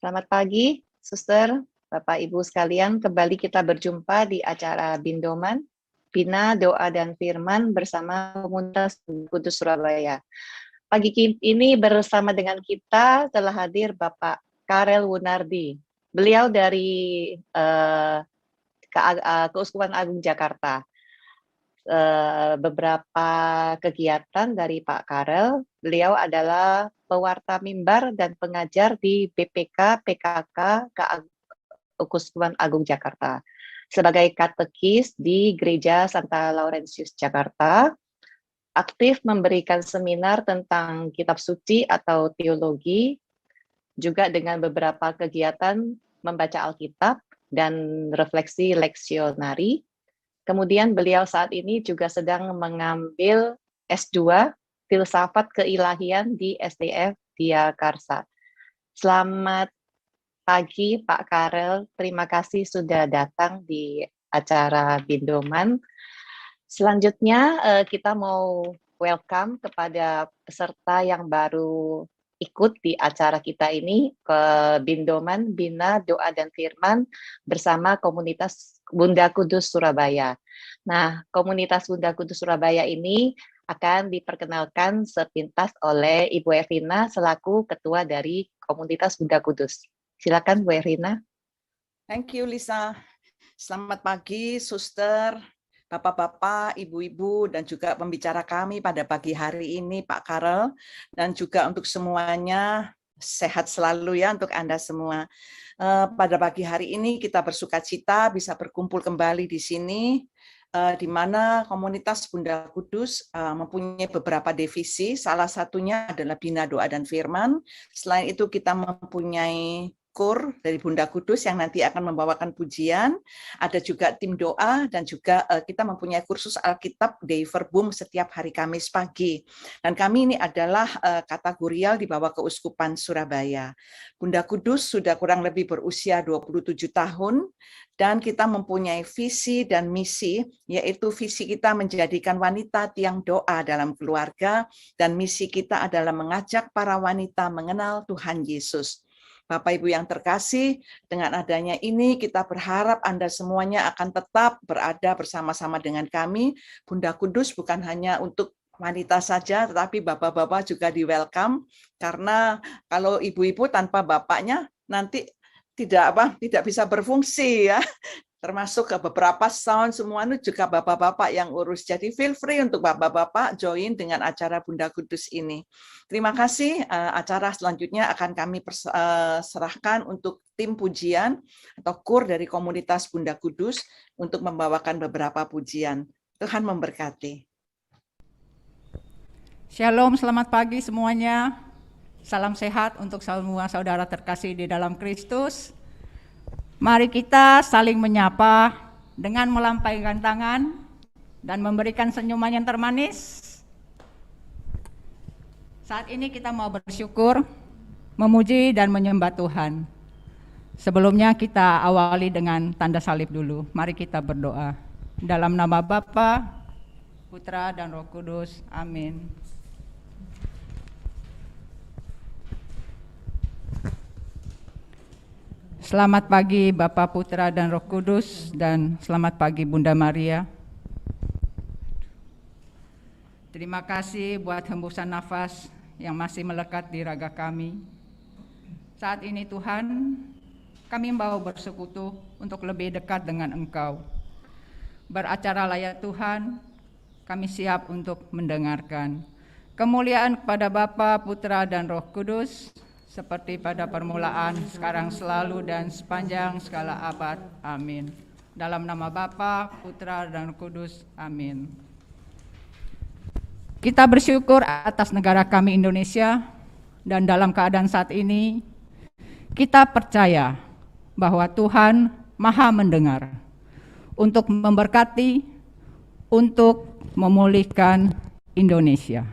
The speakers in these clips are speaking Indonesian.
Selamat pagi, Suster, Bapak Ibu sekalian. Kembali kita berjumpa di acara Bindoman, Bina Doa dan Firman bersama Komunitas Kudus Surabaya. Pagi ini bersama dengan kita telah hadir Bapak Karel Wunardi. Beliau dari Keuskupan Agung Jakarta. Beberapa kegiatan dari Pak Karel. Beliau adalah pewarta mimbar dan pengajar di BPK PKK Keuskupan Agung Jakarta. Sebagai katekis di Gereja Santa Laurentius Jakarta, aktif memberikan seminar tentang kitab suci atau teologi, juga dengan beberapa kegiatan membaca Alkitab dan refleksi leksionari. Kemudian beliau saat ini juga sedang mengambil S2 Filsafat Keilahian di STF Diakarsa. Selamat pagi Pak Karel, terima kasih sudah datang di acara Bindoman. Selanjutnya kita mau welcome kepada peserta yang baru ikut di acara kita ini ke Bindoman, Bina Doa dan Firman bersama komunitas Bunda Kudus Surabaya. Nah, komunitas Bunda Kudus Surabaya ini akan diperkenalkan sepintas oleh Ibu Erina selaku ketua dari komunitas Bunda Kudus. Silakan Bu Erina. Thank you Lisa. Selamat pagi Suster, Bapak-bapak, Ibu-ibu, dan juga pembicara kami pada pagi hari ini, Pak Karel, dan juga untuk semuanya, sehat selalu ya untuk Anda semua. Pada pagi hari ini kita bersukacita bisa berkumpul kembali di sini, di mana komunitas Bunda Kudus mempunyai beberapa divisi, salah satunya adalah Bina Doa dan Firman. Selain itu kita mempunyai KUR dari Bunda Kudus yang nanti akan membawakan pujian, ada juga tim doa, dan juga kita mempunyai kursus Alkitab Dei Verbum setiap hari Kamis pagi. Dan kami ini adalah kategorial di bawah Keuskupan Surabaya. Bunda Kudus sudah kurang lebih berusia 27 tahun, dan kita mempunyai visi dan misi, yaitu visi kita menjadikan wanita tiang doa dalam keluarga, dan misi kita adalah mengajak para wanita mengenal Tuhan Yesus. Bapak Ibu yang terkasih, dengan adanya ini kita berharap Anda semuanya akan tetap berada bersama-sama dengan kami. Bunda Kudus bukan hanya untuk wanita saja, tetapi bapak-bapak juga di-welcome, karena kalau ibu-ibu tanpa bapaknya nanti tidak bisa berfungsi ya. Termasuk ke beberapa sound, semua itu juga bapak-bapak yang urus. Jadi feel free untuk bapak-bapak join dengan acara Bunda Kudus ini. Terima kasih. Acara selanjutnya akan kami serahkan untuk tim pujian atau KUR dari komunitas Bunda Kudus untuk membawakan beberapa pujian. Tuhan memberkati. Shalom, selamat pagi semuanya. Salam sehat untuk semua saudara terkasih di dalam Kristus. Mari kita saling menyapa dengan melampaikan tangan dan memberikan senyuman yang termanis. Saat ini kita mau bersyukur, memuji dan menyembah Tuhan. Sebelumnya kita awali dengan tanda salib dulu. Mari kita berdoa. Dalam nama Bapa, Putra dan Roh Kudus. Amin. Selamat pagi Bapa, Putra dan Roh Kudus, dan selamat pagi Bunda Maria. Terima kasih buat hembusan nafas yang masih melekat di raga kami. Saat ini Tuhan, kami mau bersekutu untuk lebih dekat dengan Engkau. Beracaralah ya Tuhan, kami siap untuk mendengarkan. Kemuliaan kepada Bapa, Putra dan Roh Kudus, seperti pada permulaan, sekarang, selalu, dan sepanjang segala abad. Amin. Dalam nama Bapa, Putra, dan Roh Kudus. Amin. Kita bersyukur atas negara kami Indonesia, dan dalam keadaan saat ini, kita percaya bahwa Tuhan Maha mendengar untuk memberkati, untuk memulihkan Indonesia.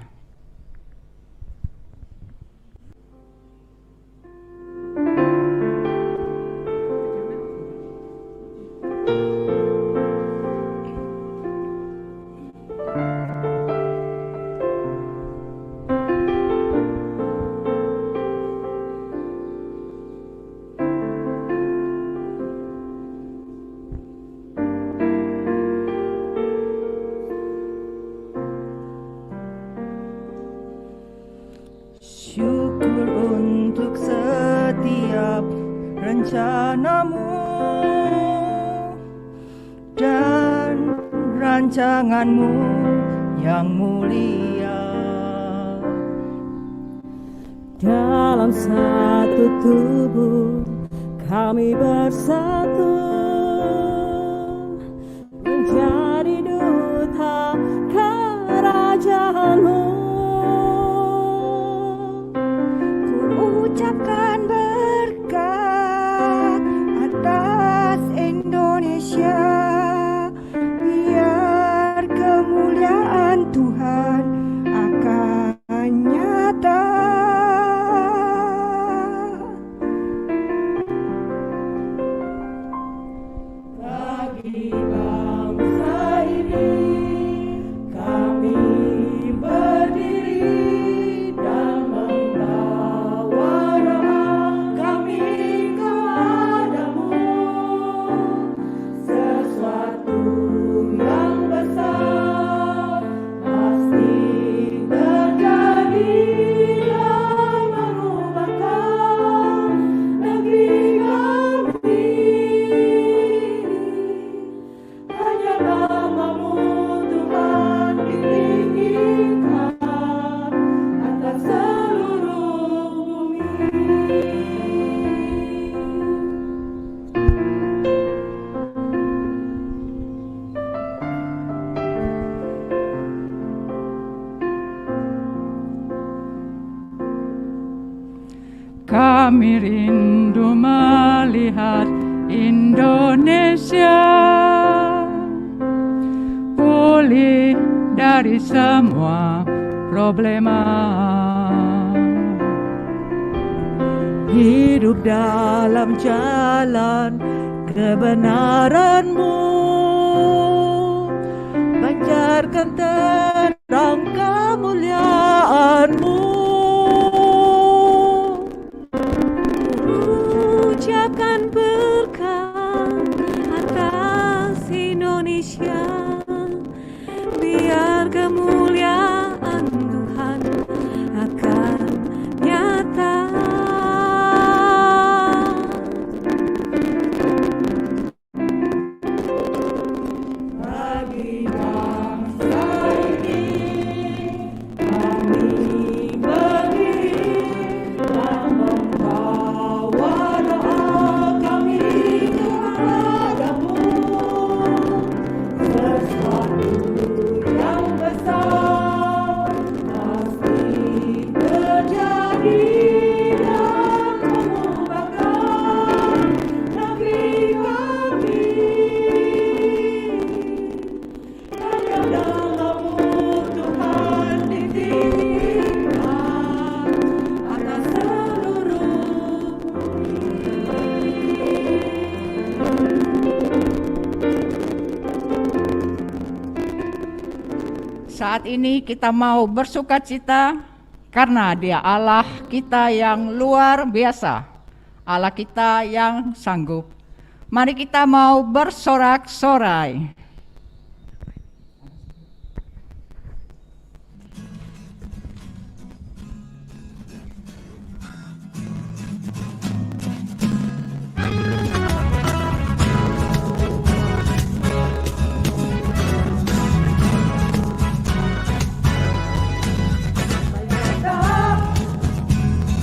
rencanamu dan rancanganmu yang mulia. Dalam satu tubuh kami bersatu menjadi duta kerajaan-Mu. Ku ucapkan berkat atas Indonesia, biar kemuliaan Tuhan akan nyata. Bagi bangsa ini kami berdiri dan membawa doa kami kepadamu. Sesuatu yang besar pasti terjadi dan mengubahkan negeri kami. Hanya nama-Mu Tuhan ditinggikan atas seluruh bumi. Kami rindu melihat Indonesia pulih dari semua problema. Hidup dalam jalan kebenaran-Mu, pancarkan terang kemuliaan-Mu. Ucapkan berkat atas Indonesia, biar kemuliaan Tuhan akan nyata. Bagi bangsa ini kami berdiri dan membawa doa kami kepadamu. Sesuatu yang besar pasti terjadi dan mengubahkan negeri kami. Hanya nama-Mu Tuhan ditinggikan atas seluruh bumi. Saat ini kita mau bersukacita karena Dia Allah kita yang luar biasa, Allah kita yang sanggup. Mari kita mau bersorak-sorai.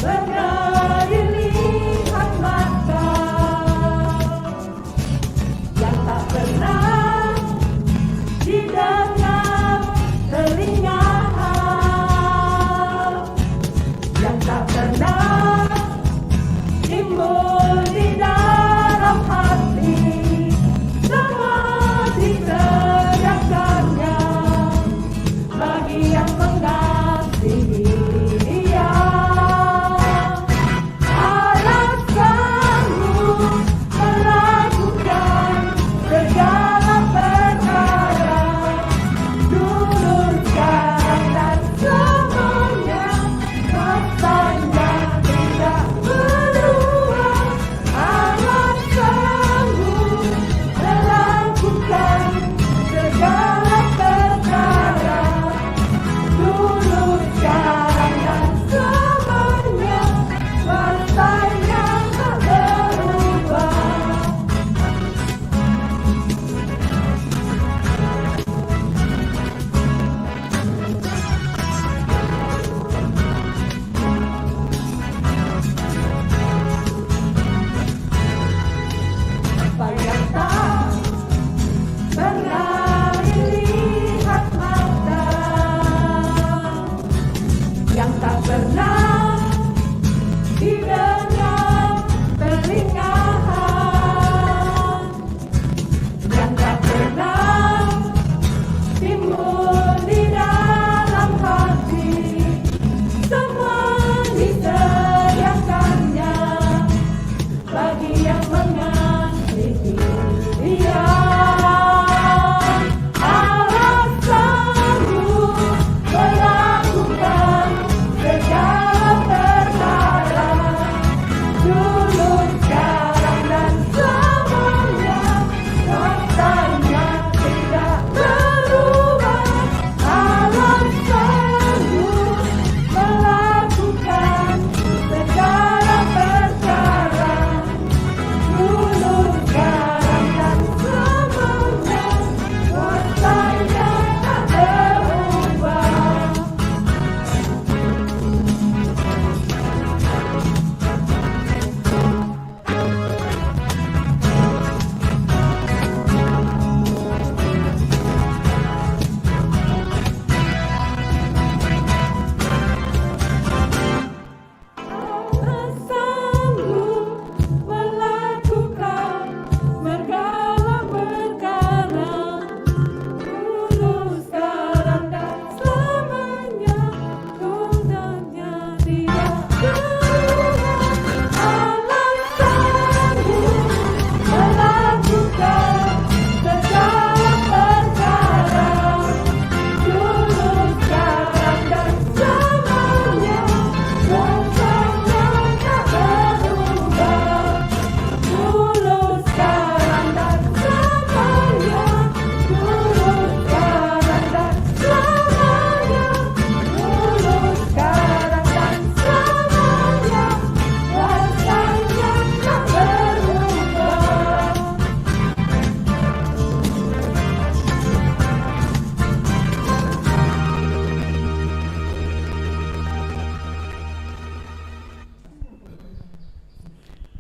Benar dilihat mata yang tak pernah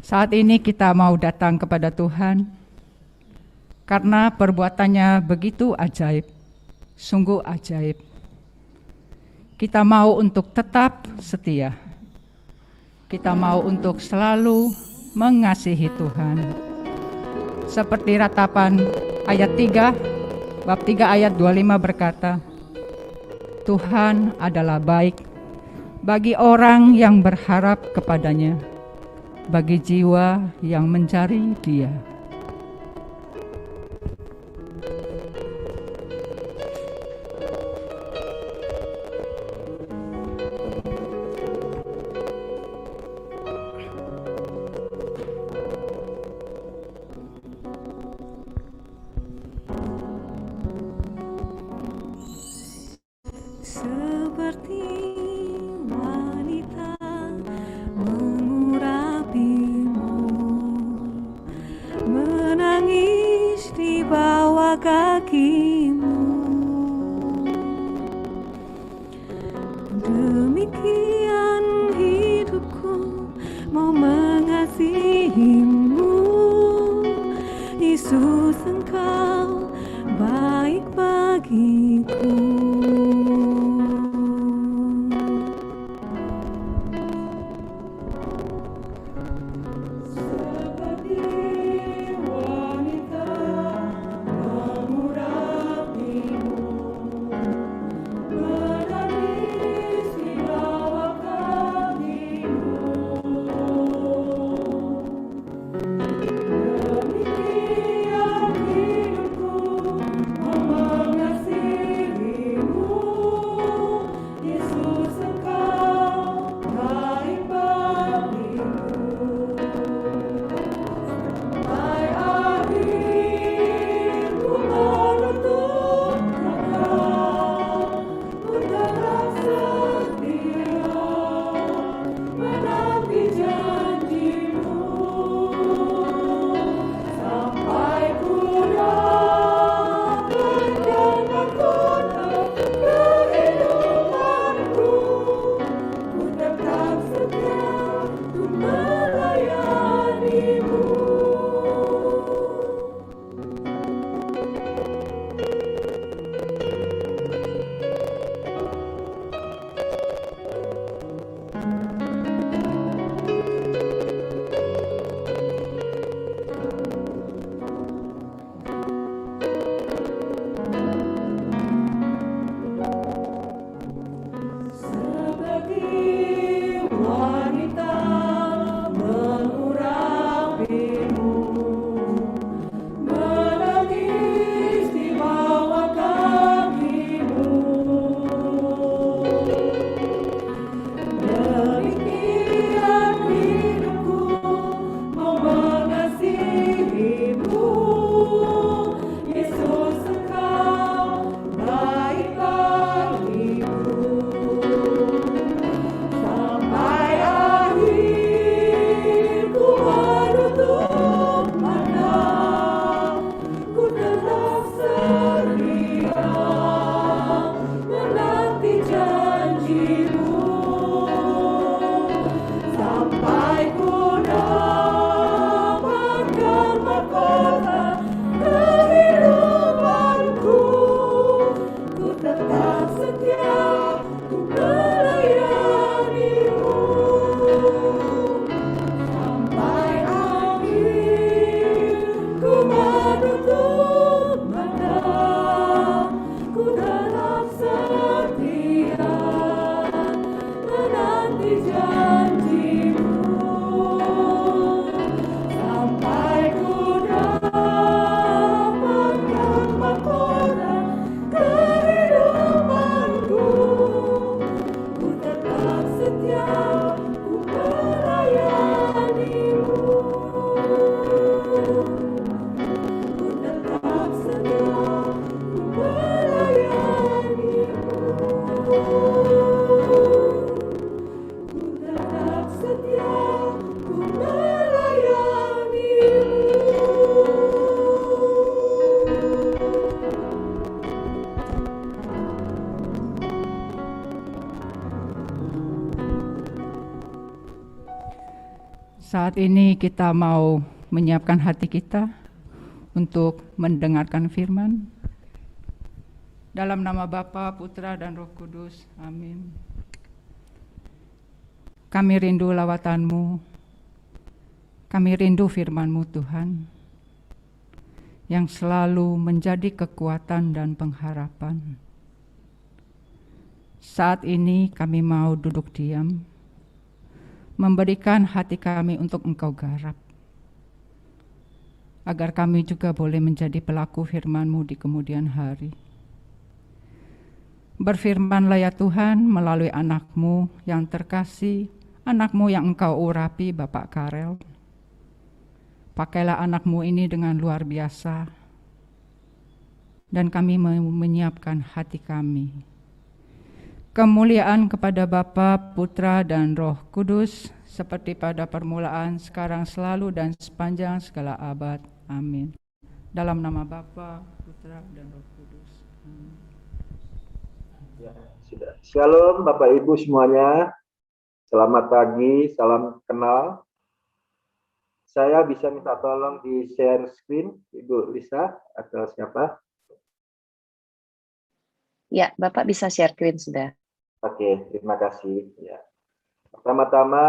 Saat ini kita mau datang kepada Tuhan karena perbuatannya begitu ajaib, sungguh ajaib. Kita mau untuk tetap setia. Kita mau untuk selalu mengasihi Tuhan. Seperti ratapan ayat 3, bab 3 ayat 25 berkata, Tuhan adalah baik bagi orang yang berharap kepadanya, bagi jiwa yang mencari Dia. Seperti wanita mengurapimu, menangis di bawah kakimu. Demikian hidupku mau mengasihimu, Yesus, Engkau baik bagiku. Demikian Saat ini kita mau menyiapkan hati kita untuk mendengarkan firman. Dalam nama Bapa, Putra, dan Roh Kudus. Amin. Kami rindu lawatan-Mu. Kami rindu firman-Mu, Tuhan, yang selalu menjadi kekuatan dan pengharapan. Saat ini kami mau duduk diam, memberikan hati kami untuk Engkau garap, agar kami juga boleh menjadi pelaku firman-Mu di kemudian hari. Berfirmanlah ya Tuhan melalui anak-Mu yang terkasih, anak-Mu yang Engkau urapi, Bapak Karel. Pakailah anak-Mu ini dengan luar biasa, dan kami menyiapkan hati kami. Kemuliaan kepada Bapa, Putra, dan Roh Kudus, seperti pada permulaan, sekarang, selalu, dan sepanjang segala abad. Amin. Dalam nama Bapa, Putra, dan Roh Kudus. Amin. Ya, sudah. Shalom Bapak Ibu semuanya. Selamat pagi, salam kenal. Saya bisa minta tolong di share screen, Ibu Lisa atau siapa? Ya, Bapak bisa share screen sudah. Oke, terima kasih. Ya. Pertama-tama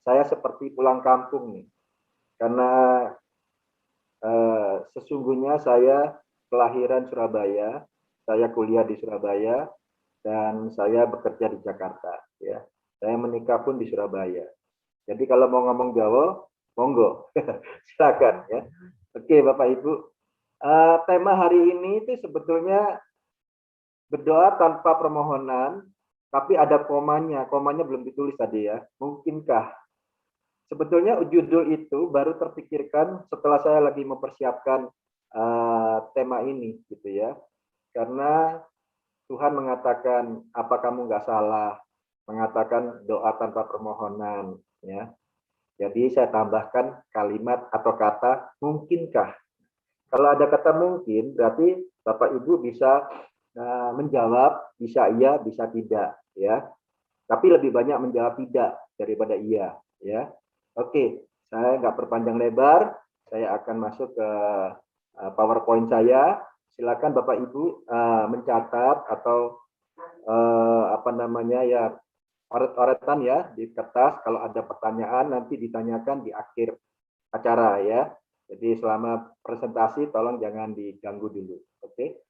saya seperti pulang kampung nih, karena sesungguhnya saya kelahiran Surabaya, saya kuliah di Surabaya, dan saya bekerja di Jakarta. Ya, saya menikah pun di Surabaya. Jadi kalau mau ngomong Jawa, monggo, silakan ya. Oke, Bapak Ibu, tema hari ini itu sebetulnya berdoa tanpa permohonan, tapi ada komanya belum ditulis tadi ya. Mungkinkah? Sebetulnya judul itu baru terpikirkan setelah saya lagi mempersiapkan tema ini, gitu ya. Karena Tuhan mengatakan, apa kamu nggak salah, mengatakan doa tanpa permohonan, ya. Jadi saya tambahkan kalimat atau kata mungkinkah. Kalau ada kata mungkin, berarti Bapak Ibu bisa menjawab bisa iya, bisa tidak, ya. Tapi lebih banyak menjawab tidak daripada iya, ya. Oke, saya nggak perpanjang lebar, saya akan masuk ke PowerPoint saya. Silakan Bapak Ibu mencatat atau apa namanya ya, oret-oretan ya di kertas. Kalau ada pertanyaan nanti ditanyakan di akhir acara ya. Jadi selama presentasi tolong jangan diganggu dulu. Oke.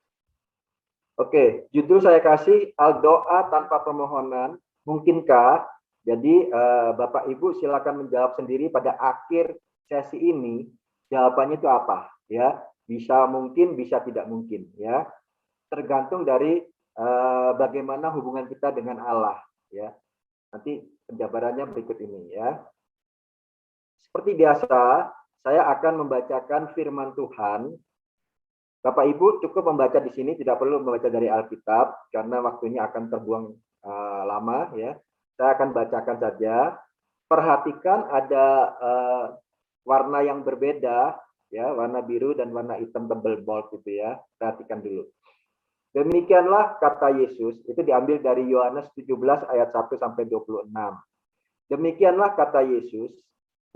Oke, judul saya kasih doa tanpa permohonan, mungkinkah? Jadi Bapak Ibu silakan menjawab sendiri pada akhir sesi ini. Jawabannya itu apa? Ya, bisa mungkin, bisa tidak mungkin. Ya, tergantung dari bagaimana hubungan kita dengan Allah. Ya, nanti penjabarannya berikut ini. Ya, seperti biasa, saya akan membacakan firman Tuhan. Bapak Ibu cukup membaca di sini, tidak perlu membaca dari Alkitab karena waktunya akan terbuang lama ya. Saya akan bacakan saja. Perhatikan ada warna yang berbeda ya, warna biru dan warna hitam tebal bold gitu ya. Perhatikan dulu. Demikianlah kata Yesus, itu diambil dari Yohanes 17 ayat 1 sampai 26. Demikianlah kata Yesus,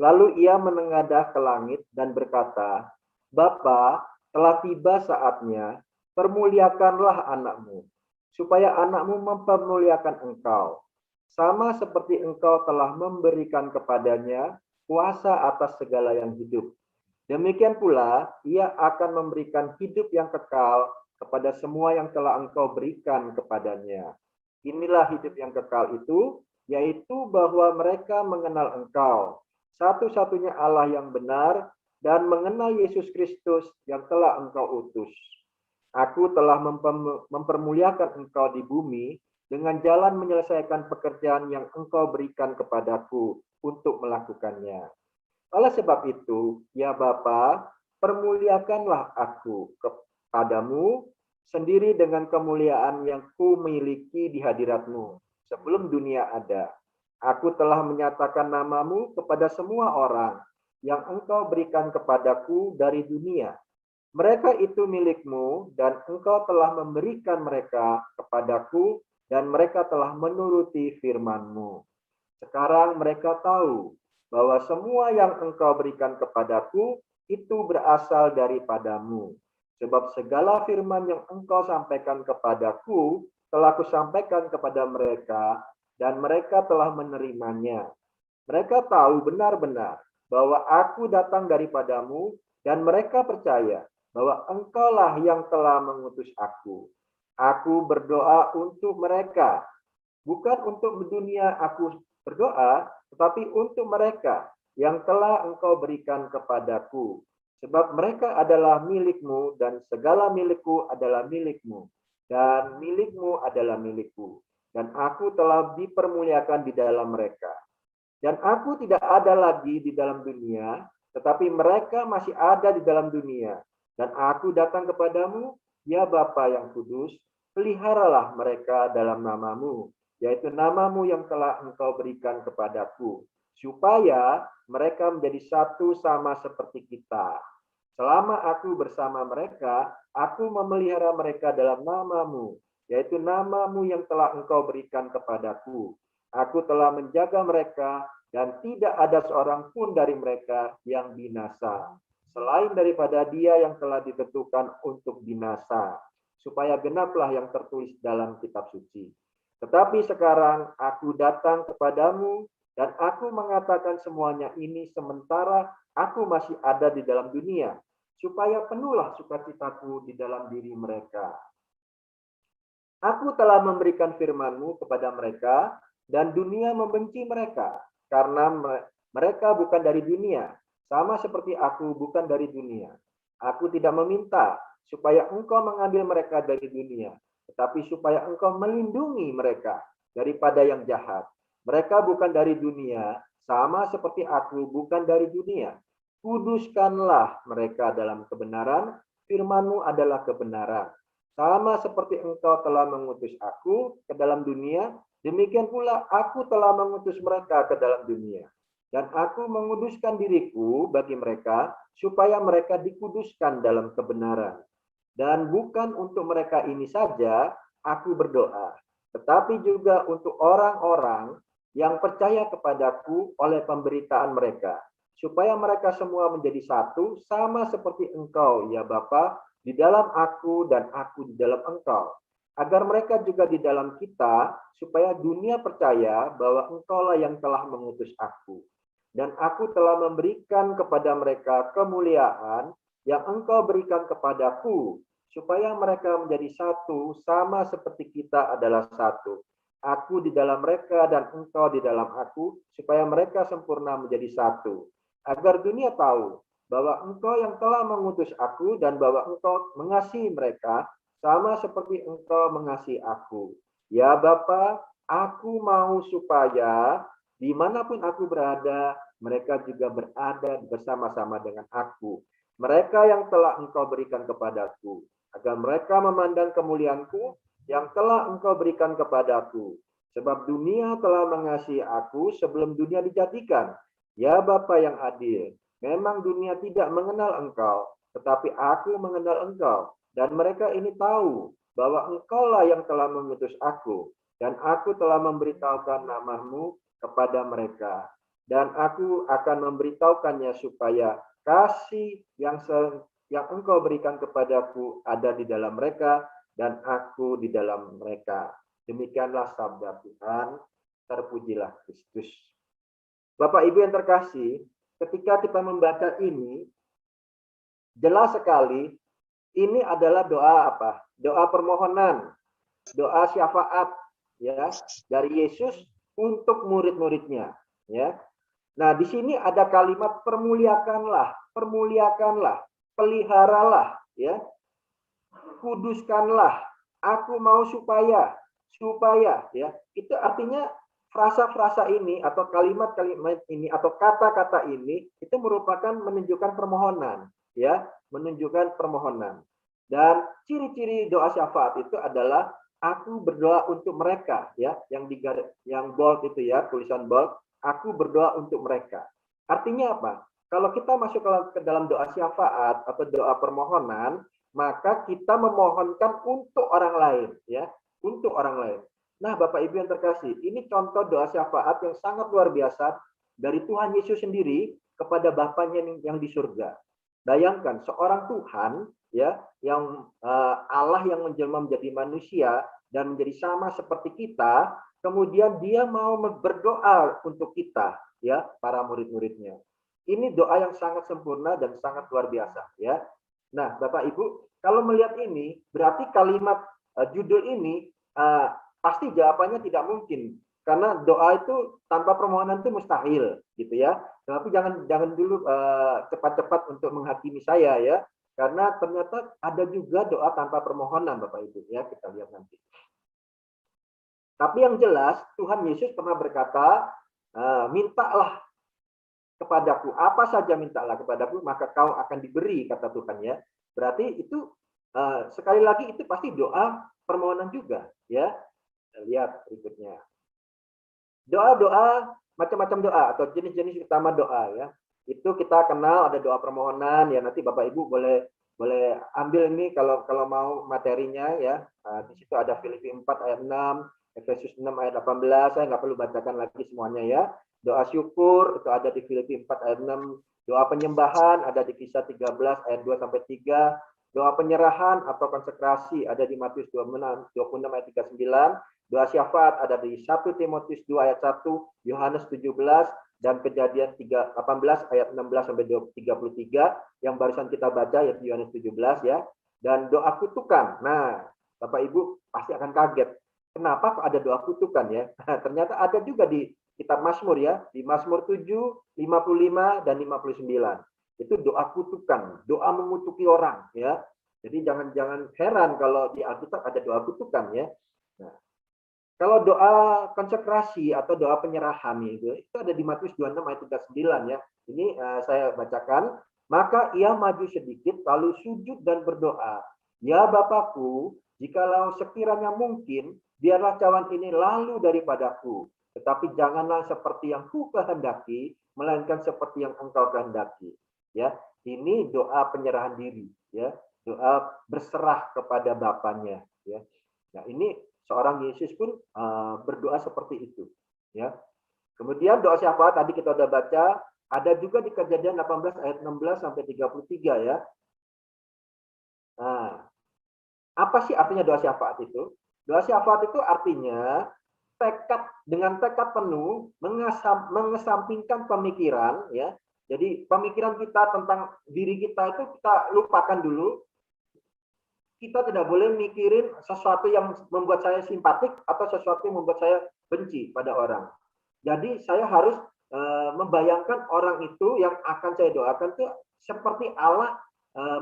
lalu ia menengadah ke langit dan berkata, Bapa, telah tiba saatnya, permuliakanlah anakmu, supaya anakmu mempermuliakan engkau, sama seperti engkau telah memberikan kepadanya kuasa atas segala yang hidup. Demikian pula, ia akan memberikan hidup yang kekal kepada semua yang telah engkau berikan kepadanya. Inilah hidup yang kekal itu, yaitu bahwa mereka mengenal engkau, satu-satunya Allah yang benar, dan mengenal Yesus Kristus yang telah engkau utus. Aku telah mempermuliakan engkau di bumi dengan jalan menyelesaikan pekerjaan yang engkau berikan kepadaku untuk melakukannya. Oleh sebab itu, ya Bapa, permuliakanlah aku kepadamu sendiri dengan kemuliaan yang ku miliki di hadiratmu sebelum dunia ada. Aku telah menyatakan namamu kepada semua orang yang engkau berikan kepadaku dari dunia. Mereka itu milikmu dan engkau telah memberikan mereka kepadaku dan mereka telah menuruti firman-Mu. Sekarang mereka tahu bahwa semua yang Engkau berikan kepadaku itu berasal daripadamu. Sebab segala firman yang Engkau sampaikan kepadaku telah kusampaikan kepada mereka, dan mereka telah menerimanya. Mereka tahu benar-benar bahwa aku datang daripadamu, dan mereka percaya bahwa Engkaulah yang telah mengutus aku. Aku berdoa untuk mereka, bukan untuk dunia aku berdoa, tetapi untuk mereka yang telah Engkau berikan kepadaku. Sebab mereka adalah milikmu, dan segala milikku adalah milikmu, dan milikmu adalah milikku. Dan aku telah dipermuliakan di dalam mereka. Dan aku tidak ada lagi di dalam dunia, tetapi mereka masih ada di dalam dunia. Dan aku datang kepadamu, ya Bapa yang kudus, peliharalah mereka dalam namamu, yaitu namamu yang telah Engkau berikan kepadaku, supaya mereka menjadi satu sama seperti kita. Selama aku bersama mereka, aku memelihara mereka dalam namamu, yaitu namamu yang telah Engkau berikan kepadaku. Aku telah menjaga mereka, dan tidak ada seorang pun dari mereka yang binasa, selain daripada dia yang telah ditentukan untuk binasa, supaya genaplah yang tertulis dalam kitab suci. Tetapi sekarang aku datang kepadamu, dan aku mengatakan semuanya ini sementara aku masih ada di dalam dunia, supaya penuhlah sukacitaku di dalam diri mereka. Aku telah memberikan firman-Mu kepada mereka, dan dunia membenci mereka, karena mereka bukan dari dunia, sama seperti aku bukan dari dunia. Aku tidak meminta supaya Engkau mengambil mereka dari dunia, tetapi supaya Engkau melindungi mereka daripada yang jahat. Mereka bukan dari dunia, sama seperti aku bukan dari dunia. Kuduskanlah mereka dalam kebenaran, firman-Mu adalah kebenaran. Sama seperti Engkau telah mengutus aku ke dalam dunia, demikian pula aku telah mengutus mereka ke dalam dunia. Dan aku menguduskan diriku bagi mereka, supaya mereka dikuduskan dalam kebenaran. Dan bukan untuk mereka ini saja aku berdoa, tetapi juga untuk orang-orang yang percaya kepadaku oleh pemberitaan mereka, supaya mereka semua menjadi satu, sama seperti Engkau, ya Bapa, di dalam aku dan aku di dalam Engkau, agar mereka juga di dalam kita, supaya dunia percaya bahwa Engkaulah yang telah mengutus aku. Dan aku telah memberikan kepada mereka kemuliaan yang Engkau berikan kepadaku, supaya mereka menjadi satu, sama seperti kita adalah satu. Aku di dalam mereka dan Engkau di dalam aku, supaya mereka sempurna menjadi satu. Agar dunia tahu bahwa Engkau yang telah mengutus aku, dan bahwa Engkau mengasihi mereka, sama seperti Engkau mengasihi aku. Ya Bapa, aku mau supaya dimanapun aku berada, mereka juga berada bersama-sama dengan aku. Mereka yang telah Engkau berikan kepadaku, agar mereka memandang kemuliaanku yang telah Engkau berikan kepadaku. Sebab dunia telah mengasihi aku sebelum dunia dijadikan. Ya Bapa yang adil, memang dunia tidak mengenal Engkau, tetapi aku mengenal Engkau. Dan mereka ini tahu bahwa Engkaulah yang telah mengutus aku, dan aku telah memberitahukan nama-Mu kepada mereka. Dan aku akan memberitahukannya supaya kasih yang Engkau berikan kepadaku ada di dalam mereka, dan aku di dalam mereka. Demikianlah sabda Tuhan, terpujilah Kristus. Bapak Ibu yang terkasih, ketika kita membaca ini, jelas sekali, ini adalah doa apa? Doa permohonan, doa syafaat, ya, dari Yesus untuk murid-muridnya, ya. Nah, di sini ada kalimat permuliakanlah, permuliakanlah, peliharalah, ya. Kuduskanlah, aku mau supaya, ya. Itu artinya frasa-frasa ini atau kalimat-kalimat ini atau kata-kata ini itu merupakan menunjukkan permohonan, ya, menunjukkan permohonan. Dan ciri-ciri doa syafaat itu adalah aku berdoa untuk mereka, ya, yang bold itu ya, tulisan bold, aku berdoa untuk mereka. Artinya apa? Kalau kita masuk ke dalam doa syafaat atau doa permohonan, maka kita memohonkan untuk orang lain, ya, untuk orang lain. Nah, Bapak Ibu yang terkasih, ini contoh doa syafaat yang sangat luar biasa dari Tuhan Yesus sendiri kepada Bapaknya yang di surga. Bayangkan seorang Tuhan ya yang Allah yang menjelma menjadi manusia dan menjadi sama seperti kita, kemudian dia mau berdoa untuk kita ya, para murid-muridnya. Ini doa yang sangat sempurna dan sangat luar biasa ya. Nah, Bapak Ibu, kalau melihat ini berarti kalimat judul ini pasti jawabannya tidak mungkin. Karena doa itu tanpa permohonan itu mustahil, gitu ya. Tapi jangan dulu cepat-cepat untuk menghakimi saya ya, karena ternyata ada juga doa tanpa permohonan, Bapak Ibu ya. Kita lihat nanti. Tapi yang jelas Tuhan Yesus pernah berkata, mintalah kepadaku, apa saja mintalah kepadaku, maka kau akan diberi, kata Tuhan ya. Berarti itu sekali lagi itu pasti doa permohonan juga ya. Lihat berikutnya. Doa-doa, macam-macam doa atau jenis-jenis utama doa ya. Itu kita kenal ada doa permohonan ya, nanti Bapak Ibu boleh ambil ini kalau mau materinya ya. Di situ ada Filipi 4 ayat 6, Efesus 6 ayat 18, saya nggak perlu bacakan lagi semuanya ya. Doa syukur itu ada di Filipi 4 ayat 6, doa penyembahan ada di Kisah 13 ayat 2 sampai 3, doa penyerahan atau konsekrasi ada di Matius 26 ayat 39. Doa syafaat ada di 1 Timotius 2 ayat 1, Yohanes 17, dan Kejadian 18 ayat 16 sampai 33 yang barusan kita baca yaitu Yohanes 17 ya. Dan doa kutukan. Nah, Bapak Ibu pasti akan kaget. Kenapa kok ada doa kutukan ya? Ternyata ada juga di kitab Mazmur ya, di Mazmur 7, 55 dan 59. Itu doa kutukan, doa mengutuki orang ya. Jadi jangan heran kalau di Alkitab ada doa kutukan ya. Nah, kalau doa konsekrasi atau doa penyerahan itu ada di Matius 26 ayat 39 ya. Ini saya bacakan. Maka ia maju sedikit lalu sujud dan berdoa. Ya Bapakku, jikalau sekiranya mungkin, biarlah cawan ini lalu daripadaku. Tetapi janganlah seperti yang ku kehendaki, melainkan seperti yang engkau kehendaki. Ya, ini doa penyerahan diri. Ya, doa berserah kepada Bapaknya. Ya, nah ini seorang Yesus pun berdoa seperti itu, ya. Kemudian doa syafaat tadi kita sudah baca, ada juga di Kejadian 18 ayat 16 sampai 33 ya. Nah, apa sih artinya doa syafaat itu? Doa syafaat itu artinya dengan tekad penuh mengesampingkan pemikiran ya. Jadi pemikiran kita tentang diri kita itu kita lupakan dulu. Kita tidak boleh mikirin sesuatu yang membuat saya simpatik atau sesuatu yang membuat saya benci pada orang. Jadi saya harus membayangkan orang itu yang akan saya doakan itu seperti Allah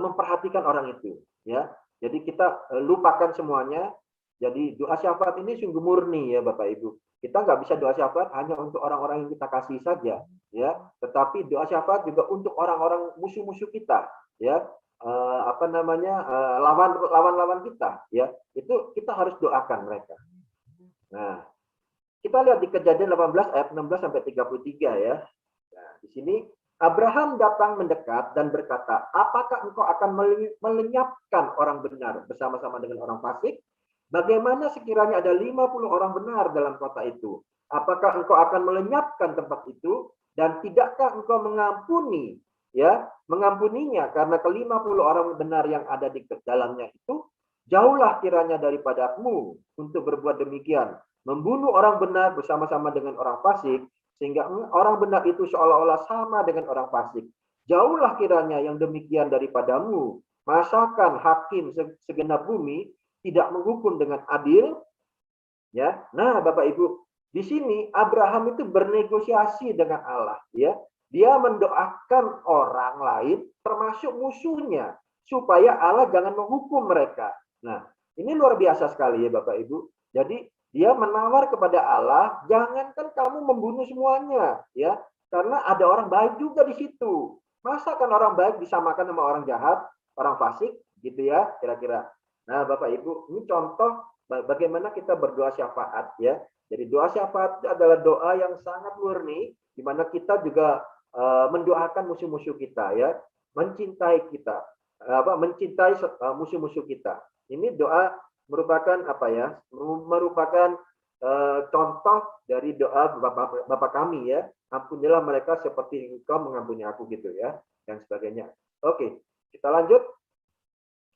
memperhatikan orang itu, ya. Jadi kita lupakan semuanya. Jadi doa syafaat ini sungguh murni ya Bapak Ibu. Kita nggak bisa doa syafaat hanya untuk orang-orang yang kita kasih saja, ya. Tetapi doa syafaat juga untuk orang-orang musuh-musuh kita, ya. Lawan-lawan kita ya, itu kita harus doakan mereka. Nah, kita lihat di Kejadian 18 ayat 16 sampai 33 ya. Nah, di sini Abraham datang mendekat dan berkata, apakah engkau akan melenyapkan orang benar bersama-sama dengan orang fasik? Bagaimana sekiranya ada 50 orang benar dalam kota itu? Apakah engkau akan melenyapkan tempat itu? Dan tidakkah engkau mengampuni mengampuninya karena ke-50 orang benar yang ada di dalamnya itu? Jauhlah kiranya daripadamu untuk berbuat demikian, membunuh orang benar bersama-sama dengan orang fasik, sehingga orang benar itu seolah-olah sama dengan orang fasik. Jauhlah kiranya yang demikian daripadamu. Masakan hakim segenap bumi tidak menghukum dengan adil? Ya, nah Bapak Ibu, di sini Abraham itu bernegosiasi dengan Allah, ya. Dia mendoakan orang lain termasuk musuhnya supaya Allah jangan menghukum mereka. Nah, ini luar biasa sekali ya Bapak Ibu. Jadi dia menawar kepada Allah, jangankan kamu membunuh semuanya, ya. Karena ada orang baik juga di situ. Masa kan orang baik disamakan sama orang jahat, orang fasik gitu ya, kira-kira. Nah, Bapak Ibu, ini contoh bagaimana kita berdoa syafaat ya. Jadi doa syafaat adalah doa yang sangat murni di mana kita juga mendoakan musuh-musuh kita ya, mencintai kita, mencintai musuh-musuh kita. Ini doa merupakan merupakan contoh dari doa Bapa kami ya, ampunilah mereka seperti Engkau mengampuni aku gitu ya, dan sebagainya. Oke, kita lanjut.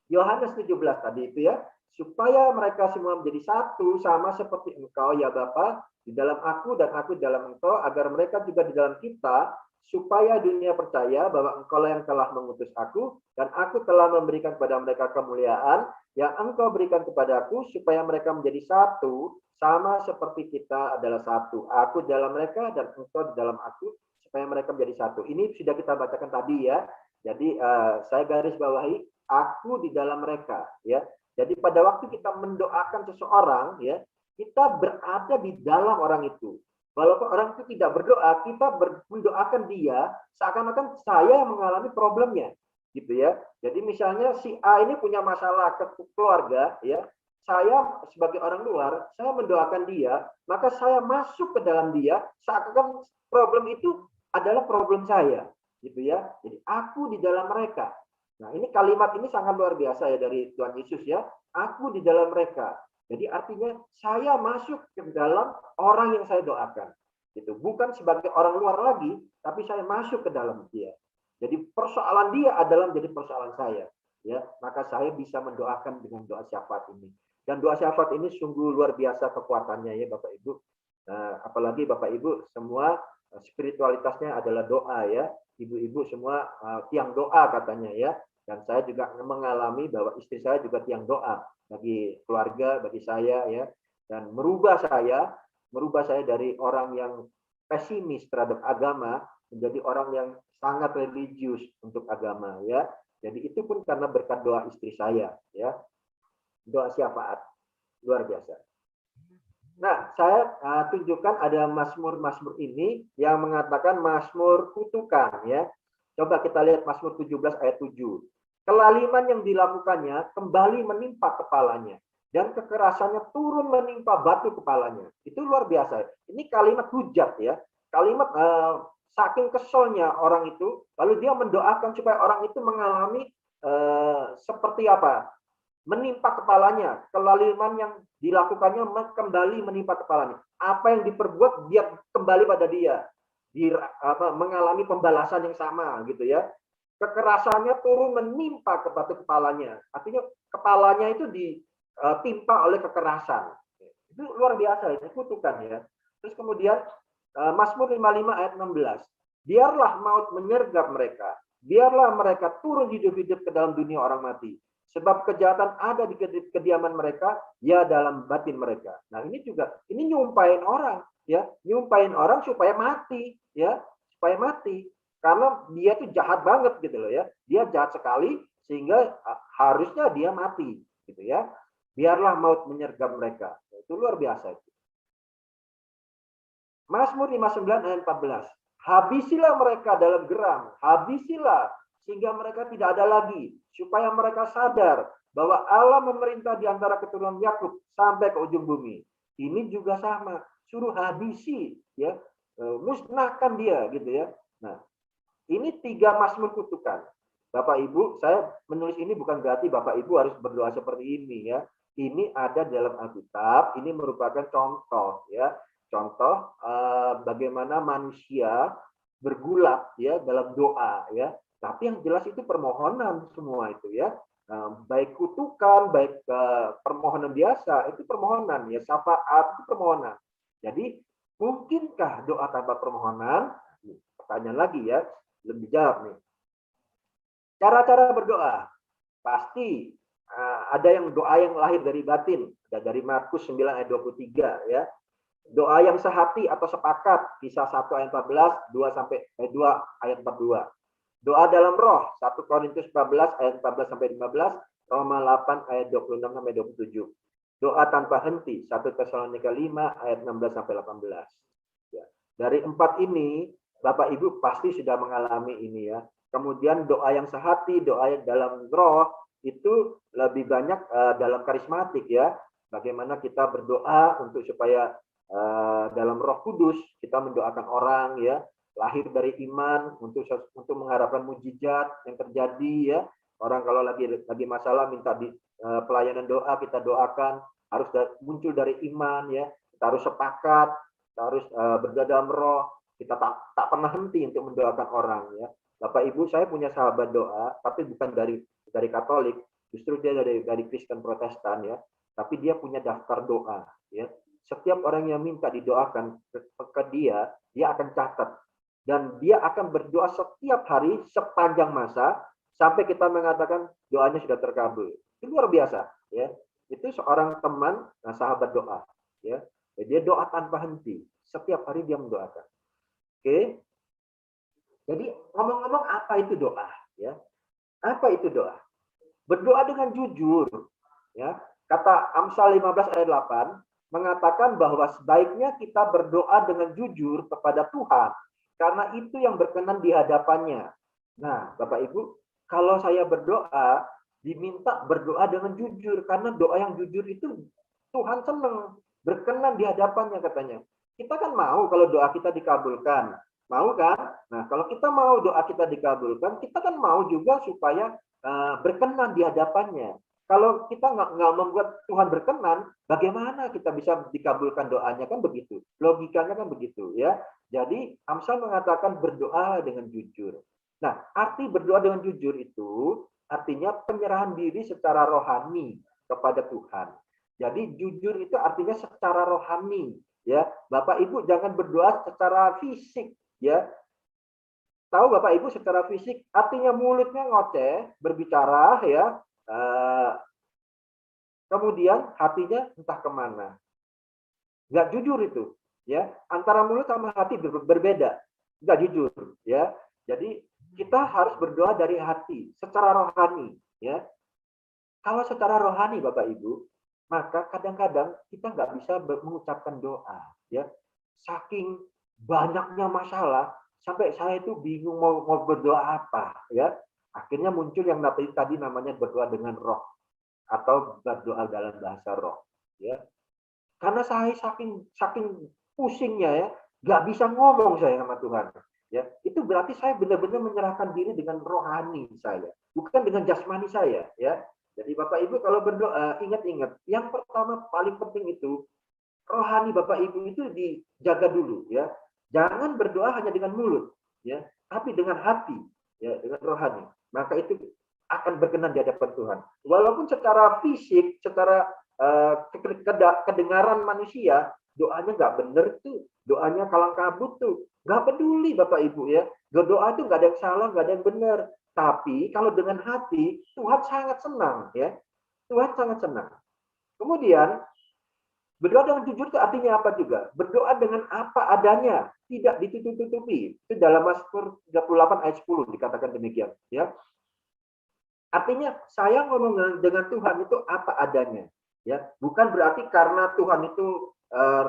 Yohanes 17 tadi itu ya, supaya mereka semua menjadi satu sama seperti Engkau ya Bapa di dalam aku dan aku di dalam Engkau, agar mereka juga di dalam kita, supaya dunia percaya bahwa Engkau yang telah mengutus aku dan aku telah memberikan kepada mereka kemuliaan yang Engkau berikan kepadaku, supaya mereka menjadi satu sama seperti kita adalah satu. Aku di dalam mereka dan Engkau di dalam aku, supaya mereka menjadi satu. Ini sudah kita bacakan tadi ya. Jadi saya garis bawahi, aku di dalam mereka ya. Jadi pada waktu kita mendoakan seseorang ya, kita berada di dalam orang itu. Walaupun orang itu tidak berdoa, kita mendoakan dia seakan-akan saya yang mengalami problemnya gitu ya. Jadi misalnya si A ini punya masalah ke keluarga ya, saya sebagai orang luar, saya mendoakan dia, maka saya masuk ke dalam dia seakan-akan problem itu adalah problem saya gitu ya. Jadi aku di dalam mereka. Nah, ini kalimat ini sangat luar biasa ya dari Tuhan Yesus ya. Aku di dalam mereka. Jadi artinya saya masuk ke dalam orang yang saya doakan. Itu bukan sebagai orang luar lagi, tapi saya masuk ke dalam dia. Jadi persoalan dia adalah menjadi persoalan saya. Ya, maka saya bisa mendoakan dengan doa syafaat ini. Dan doa syafaat ini sungguh luar biasa kekuatannya ya Bapak Ibu. Apalagi Bapak Ibu semua spiritualitasnya adalah doa ya. Ibu-ibu semua tiang doa katanya ya. Dan saya juga mengalami bahwa istri saya juga tiang doa bagi keluarga, bagi saya ya. Dan merubah saya dari orang yang pesimis terhadap agama menjadi orang yang sangat religius untuk agama ya. Jadi itu pun karena berkat doa istri saya ya. Doa syafaat luar biasa. Nah, saya tunjukkan ada Mazmur ini yang mengatakan Mazmur kutukan ya. Coba kita lihat Mazmur 17 ayat 7. Kelaliman yang dilakukannya kembali menimpa kepalanya dan kekerasannya turun menimpa batu kepalanya. Itu luar biasa. Ini kalimat hujat ya. Kalimat saking keselnya orang itu, lalu dia mendoakan supaya orang itu mengalami seperti apa? Menimpa kepalanya. Kelaliman yang dilakukannya kembali menimpa kepalanya. Apa yang diperbuat dia kembali pada dia. Mengalami pembalasan yang sama gitu ya. Kekerasannya turun menimpa ke batu kepalanya. Artinya kepalanya itu ditimpa oleh kekerasan. Itu luar biasa, itu kutukan ya. Terus kemudian Mazmur 55 ayat 16. Biarlah maut menyergap mereka. Biarlah mereka turun hidup-hidup ke dalam dunia orang mati. Sebab kejahatan ada di kediaman mereka, ya dalam batin mereka. Nah ini juga, ini nyumpain orang. Ya, nyumpain orang supaya mati. Ya, supaya mati. Karena dia tuh jahat banget gitu loh ya. Dia jahat sekali sehingga harusnya dia mati gitu ya. Biarlah maut menyergap mereka. Itu luar biasa. Mazmur 59 ayat 14. Habisilah mereka dalam geram, habisilah sehingga mereka tidak ada lagi, supaya mereka sadar bahwa Allah memerintah di antara keturunan Yakub sampai ke ujung bumi. Ini juga sama, suruh habisi ya, musnahkan dia gitu ya. Nah, ini 3 Mazmur kutukan. Bapak Ibu, saya menulis ini bukan berarti Bapak Ibu harus berdoa seperti ini ya. Ini ada dalam Alkitab, ini merupakan contoh ya. Contoh bagaimana manusia bergulat ya dalam doa ya. Tapi yang jelas itu permohonan semua itu ya. Baik kutukan, baik permohonan biasa, itu permohonan ya. Syafaat itu permohonan. Jadi mungkinkah doa tanpa permohonan? Pertanyaan lagi ya. Lebih jawab nih. Cara-cara berdoa. Pasti ada yang doa yang lahir dari batin. Ada dari Markus 9 ayat 23 ya. Doa yang sehati atau sepakat. Kisah 1 ayat 14, 2 ayat 42. Doa dalam roh. 1 Korintus 14 ayat 14 sampai 15. Roma 8 ayat 26 sampai 27. Doa tanpa henti. 1 Tesalonika 5 ayat 16 sampai 18. Ya. Dari 4 ini Bapak Ibu pasti sudah mengalami ini ya. Kemudian doa yang sehati, doa yang dalam roh itu lebih banyak dalam karismatik ya. Bagaimana kita berdoa untuk supaya dalam Roh Kudus kita mendoakan orang ya, lahir dari iman untuk mengharapkan mujizat yang terjadi ya. Orang kalau lagi masalah minta di pelayanan doa kita doakan harus muncul dari iman ya. kita harus sepakat, kita harus berdoa dalam roh, kita tak pernah henti untuk mendoakan orang ya. Bapak Ibu, saya punya sahabat doa, tapi bukan dari Katolik, justru dia dari Kristen Protestan ya, tapi dia punya daftar doa ya. Setiap orang yang minta didoakan ke dia akan catat dan dia akan berdoa setiap hari sepanjang masa sampai kita mengatakan doanya sudah terkabul. Itu luar biasa ya. Itu seorang teman, sahabat doa ya. Dia doa tanpa henti. Setiap hari dia mendoakan. Oke. Jadi ngomong-ngomong apa itu doa ya? Apa itu doa? Berdoa dengan jujur ya. Kata Amsal 15 ayat 8 mengatakan bahwa sebaiknya kita berdoa dengan jujur kepada Tuhan karena itu yang berkenan di hadapannya. Nah, Bapak Ibu, kalau saya berdoa diminta berdoa dengan jujur karena doa yang jujur itu Tuhan senang, berkenan di hadapannya katanya. Kita kan mau kalau doa kita dikabulkan. Mau kan? Nah, kalau kita mau doa kita dikabulkan, kita kan mau juga supaya berkenan di hadapannya. Kalau kita nggak membuat Tuhan berkenan, bagaimana kita bisa dikabulkan doanya, kan begitu. Logikanya kan begitu ya. Jadi Amsal mengatakan berdoa dengan jujur. Nah, arti berdoa dengan jujur itu artinya penyerahan diri secara rohani kepada Tuhan. Jadi jujur itu artinya secara rohani ya. Bapak Ibu jangan berdoa secara fisik ya. Tahu Bapak Ibu secara fisik artinya mulutnya ngoceh, berbicara ya. Kemudian hatinya entah kemana. Nggak jujur itu, ya. Antara mulut sama hati berbeda, nggak jujur, ya. Jadi kita harus berdoa dari hati, secara rohani, ya. Kalau secara rohani, Bapak Ibu, maka kadang-kadang kita nggak bisa mengucapkan doa, ya. Saking banyaknya masalah, sampai saya itu bingung mau berdoa apa, ya. Akhirnya muncul yang tadi namanya berdoa dengan roh atau berdoa dalam bahasa roh, ya. Karena saya saking pusingnya ya, nggak bisa ngomong saya sama Tuhan, ya. Itu berarti saya benar-benar menyerahkan diri dengan rohani saya, bukan dengan jasmani saya, ya. Jadi Bapak Ibu kalau berdoa ingat-ingat, yang pertama paling penting itu rohani Bapak Ibu itu dijaga dulu, ya. Jangan berdoa hanya dengan mulut, ya, tapi dengan hati, ya, dengan rohani. Maka itu akan berkenan di hadapan Tuhan. Walaupun secara fisik, secara kedengaran manusia, doanya nggak benar tuh, doanya kalang kabut tuh, nggak peduli Bapak Ibu ya. Doa itu nggak ada yang salah, nggak ada yang benar. Tapi kalau dengan hati, Tuhan sangat senang ya. Tuhan sangat senang. Kemudian berdoa dengan jujur itu artinya apa juga? Berdoa dengan apa adanya, tidak ditutup-tutupi. Itu dalam Mazmur 38 ayat 10 dikatakan demikian, ya. Artinya saya ngomong dengan Tuhan itu apa adanya, ya. Bukan berarti karena Tuhan itu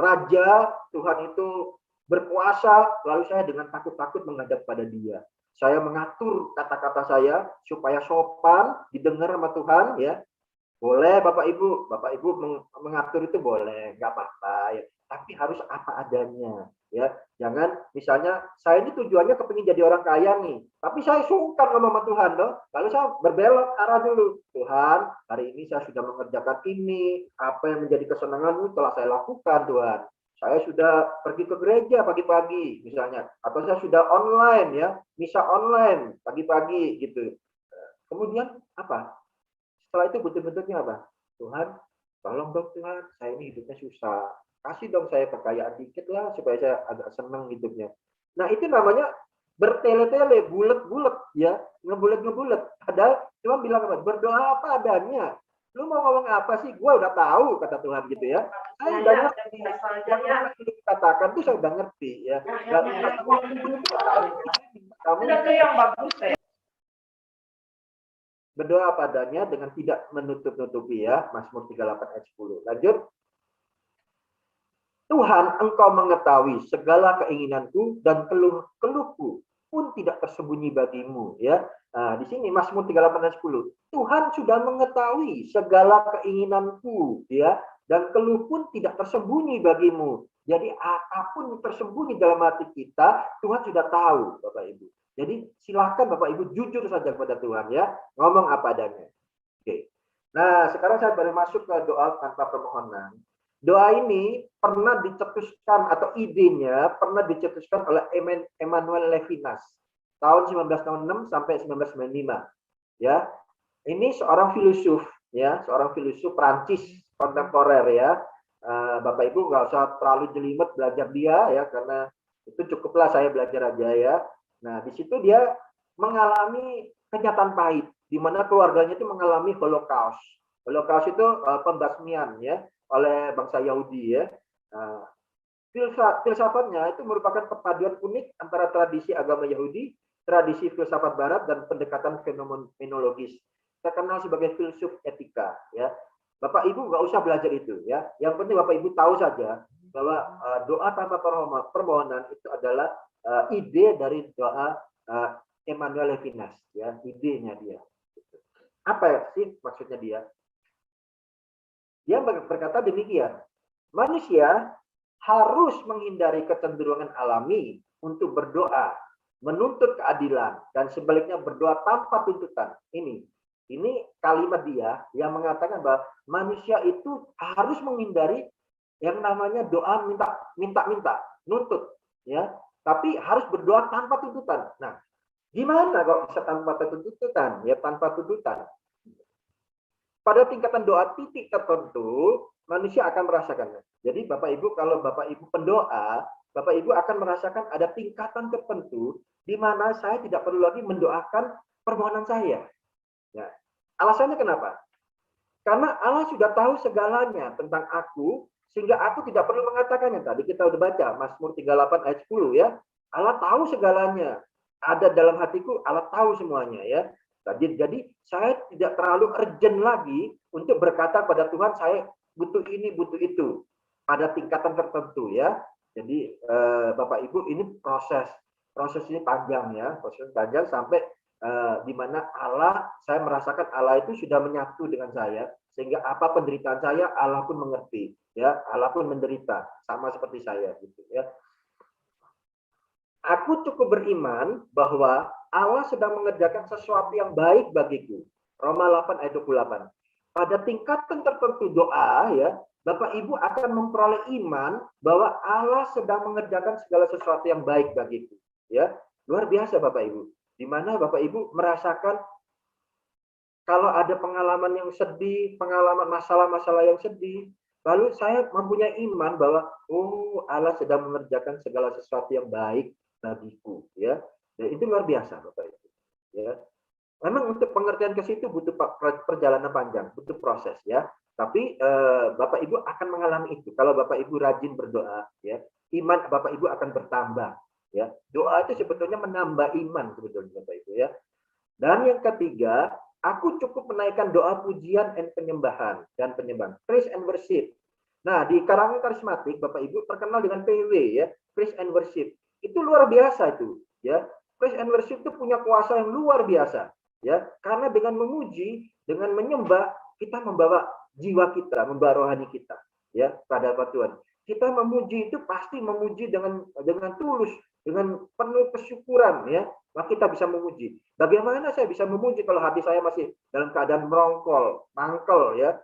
raja, Tuhan itu berkuasa, lalu saya dengan takut-takut menghadap pada Dia. Saya mengatur kata-kata saya supaya sopan, didengar sama Tuhan, ya. Boleh Bapak Ibu mengatur itu boleh, nggak apa-apa ya. Tapi harus apa adanya, ya. Jangan misalnya saya ini tujuannya kepingin jadi orang kaya nih, tapi saya sungkan ngomong sama Tuhan loh. Lalu saya berbelok arah dulu. Tuhan, hari ini saya sudah mengerjakan ini, apa yang menjadi kesenangan-Mu telah saya lakukan Tuhan. Saya sudah pergi ke gereja pagi-pagi misalnya, atau saya sudah online ya, misa online pagi-pagi gitu. Kemudian apa? Setelah itu bentuk-bentuknya apa? Tuhan, tolong dong Tuhan, saya ini hidupnya susah. Kasih dong saya kekayaan dikit lah, supaya saya agak senang hidupnya. Nah itu namanya bertele-tele, bulet-bulet ya, ngebulet-ngebulet. Padahal Tuhan bilang apa? Berdoa apa adanya. Lu mau ngomong apa sih? Gua udah tahu, kata Tuhan gitu ya. Saya udah ngerti. Yang katakan tuh saya udah ngerti ya. Kamu yang bagus ya. Berdoa padanya dengan tidak menutup-nutupi ya. Mazmur 38 ayat 10. Lanjut. Tuhan, Engkau mengetahui segala keinginanku dan keluhku pun tidak tersembunyi bagimu ya. Nah, di sini Mazmur 38 ayat 10. Tuhan sudah mengetahui segala keinginanku ya, dan keluh pun tidak tersembunyi bagimu. Jadi apapun yang tersembunyi dalam hati kita, Tuhan sudah tahu, Bapak Ibu. Jadi silakan Bapak Ibu jujur saja kepada Tuhan ya, ngomong apa adanya. Oke. Nah, sekarang saya baru masuk ke doa tanpa permohonan. Doa ini pernah dicetuskan atau idenya pernah dicetuskan oleh Emmanuel Levinas tahun 1906 sampai 1995. Ya, ini seorang filosof, ya, seorang filosof Prancis kontemporer, ya. Bapak Ibu nggak usah terlalu jelimet belajar dia, ya, karena itu cukuplah saya belajar aja, ya. Nah, di situ dia mengalami kenyataan pahit, di mana keluarganya itu mengalami Holocaust. Holocaust itu pembasmian, ya, oleh bangsa Yahudi, ya. Filsafatnya itu merupakan perpaduan unik antara tradisi agama Yahudi, tradisi filsafat Barat, dan pendekatan fenomenologis. Terkenal sebagai filsuf etika, ya. Bapak Ibu nggak usah belajar itu, ya. Yang penting Bapak Ibu tahu saja bahwa doa tanpa permohonan itu adalah ide dari doa Emmanuel Levinas, ya, idenya dia. Apa sih maksudnya dia? Dia berkata demikian, manusia harus menghindari kecenderungan alami untuk berdoa, menuntut keadilan, dan sebaliknya berdoa tanpa tuntutan. Ini kalimat dia yang mengatakan bahwa manusia itu harus menghindari yang namanya doa minta-minta, nuntut, ya. Tapi harus berdoa tanpa tuntutan. Nah, gimana kok bisa tanpa tuntutan? Ya, tanpa tuntutan. Pada tingkatan doa titik tertentu, manusia akan merasakannya. Jadi Bapak Ibu, kalau Bapak Ibu pendoa, Bapak Ibu akan merasakan ada tingkatan tertentu di mana saya tidak perlu lagi mendoakan permohonan saya. Ya. Alasannya kenapa? Karena Allah sudah tahu segalanya tentang aku, sehingga aku tidak perlu mengatakannya. Tadi kita udah baca Mazmur 38 ayat 10, ya. Allah tahu segalanya. Ada dalam hatiku, Allah tahu semuanya, ya. Jadi saya tidak terlalu urgent lagi untuk berkata pada Tuhan saya butuh ini, butuh itu pada tingkatan tertentu, ya. Jadi Bapak Ibu, ini proses ini panjang, ya, proses panjang sampai di mana saya merasakan Allah itu sudah menyatu dengan saya, sehingga apa penderitaan saya Allah pun mengerti, ya, Allah pun menderita sama seperti saya, gitu, ya. Aku cukup beriman bahwa Allah sedang mengerjakan sesuatu yang baik bagiku. Roma 8 ayat 28. Pada tingkatan tertentu doa, ya, Bapak Ibu akan memperoleh iman bahwa Allah sedang mengerjakan segala sesuatu yang baik bagiku, ya. Luar biasa Bapak Ibu. Di mana Bapak Ibu merasakan kalau ada pengalaman yang sedih, pengalaman masalah-masalah yang sedih, lalu saya mempunyai iman bahwa Allah sedang mengerjakan segala sesuatu yang baik bagiku, ya. Dan itu luar biasa Bapak Ibu, ya. Memang untuk pengertian ke situ butuh perjalanan panjang, butuh proses, ya. Tapi Bapak Ibu akan mengalami itu kalau Bapak Ibu rajin berdoa, ya. Iman Bapak Ibu akan bertambah, ya. Doa itu sebetulnya menambah iman sebetulnya Bapak Ibu, ya. Dan yang ketiga, aku cukup menaikkan doa pujian dan penyembahan, praise and worship. Nah, di kalangan karismatik Bapak Ibu terkenal dengan PW, ya, praise and worship. Itu luar biasa itu, ya. Praise and worship itu punya kuasa yang luar biasa, ya. Karena dengan memuji, dengan menyembah, kita membawa jiwa kita, membawa rohani kita, ya, pada Tuhan. Kita memuji itu pasti memuji dengan tulus, dengan penuh kesyukuran, ya. Maka kita bisa memuji. Bagaimana saya bisa memuji kalau hati saya masih dalam keadaan mangkel, ya,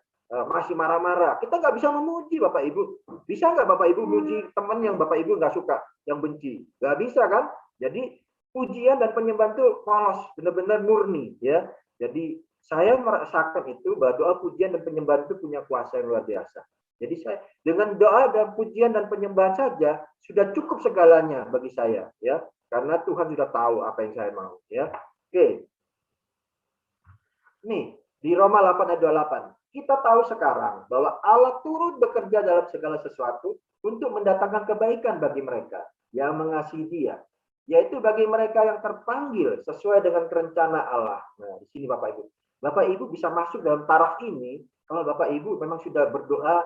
masih marah-marah? Kita nggak bisa memuji Bapak Ibu. Bisa nggak Bapak Ibu muji teman yang Bapak Ibu nggak suka, yang benci? Nggak bisa kan? Jadi pujian dan penyembahan itu polos, benar-benar murni, ya. Jadi saya merasakan itu bahwa doa pujian dan penyembahan itu punya kuasa yang luar biasa. Jadi saya dengan doa dan pujian dan penyembahan saja sudah cukup segalanya bagi saya, ya. Karena Tuhan sudah tahu apa yang saya mau, ya. Oke. Nih, di Roma 8 ayat 28. Kita tahu sekarang bahwa Allah turut bekerja dalam segala sesuatu untuk mendatangkan kebaikan bagi mereka yang mengasihi Dia, yaitu bagi mereka yang terpanggil sesuai dengan rencana Allah. Nah, di sini Bapak Ibu. Bapak Ibu bisa masuk dalam taraf ini kalau Bapak Ibu memang sudah berdoa,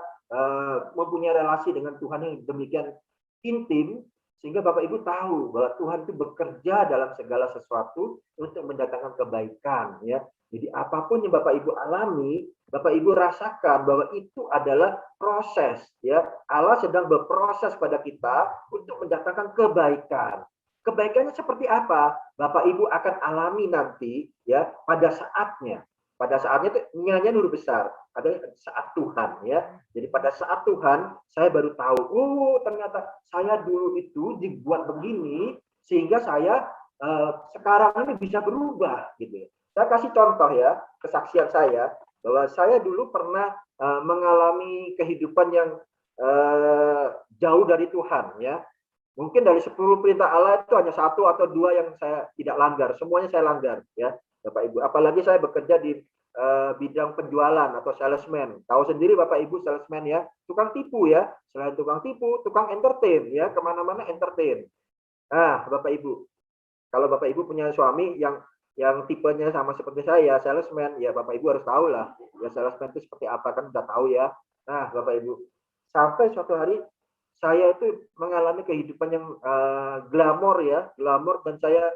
mempunyai relasi dengan Tuhan yang demikian intim, sehingga Bapak Ibu tahu bahwa Tuhan itu bekerja dalam segala sesuatu untuk mendatangkan kebaikan, ya. Jadi apapun yang Bapak Ibu alami, Bapak Ibu rasakan bahwa itu adalah proses, ya. Allah sedang berproses pada kita untuk mendatangkan kebaikan. Kebaikannya seperti apa? Bapak Ibu akan alami nanti, ya, pada saatnya. pada saatnya itu nya huruf besar, ada saat Tuhan ya. Jadi pada saat Tuhan saya baru tahu, oh ternyata saya dulu itu dibuat begini sehingga saya sekarang ini bisa berubah gitu ya. Saya kasih contoh ya, kesaksian saya bahwa saya dulu pernah mengalami kehidupan yang jauh dari Tuhan ya. Mungkin dari 10 perintah Allah itu hanya 1 atau 2 yang saya tidak langgar, semuanya saya langgar ya Bapak Ibu. Apalagi saya bekerja di bidang penjualan atau salesman. Tahu sendiri Bapak Ibu salesman ya, tukang tipu ya. Selain tukang tipu, tukang entertain ya, kemana-mana entertain. Nah Bapak Ibu, kalau Bapak Ibu punya suami yang tipenya sama seperti saya, salesman, ya Bapak Ibu harus tahu lah, ya salesman itu seperti apa kan udah tahu ya. Nah Bapak Ibu, sampai suatu hari saya itu mengalami kehidupan yang glamor ya, glamor, dan saya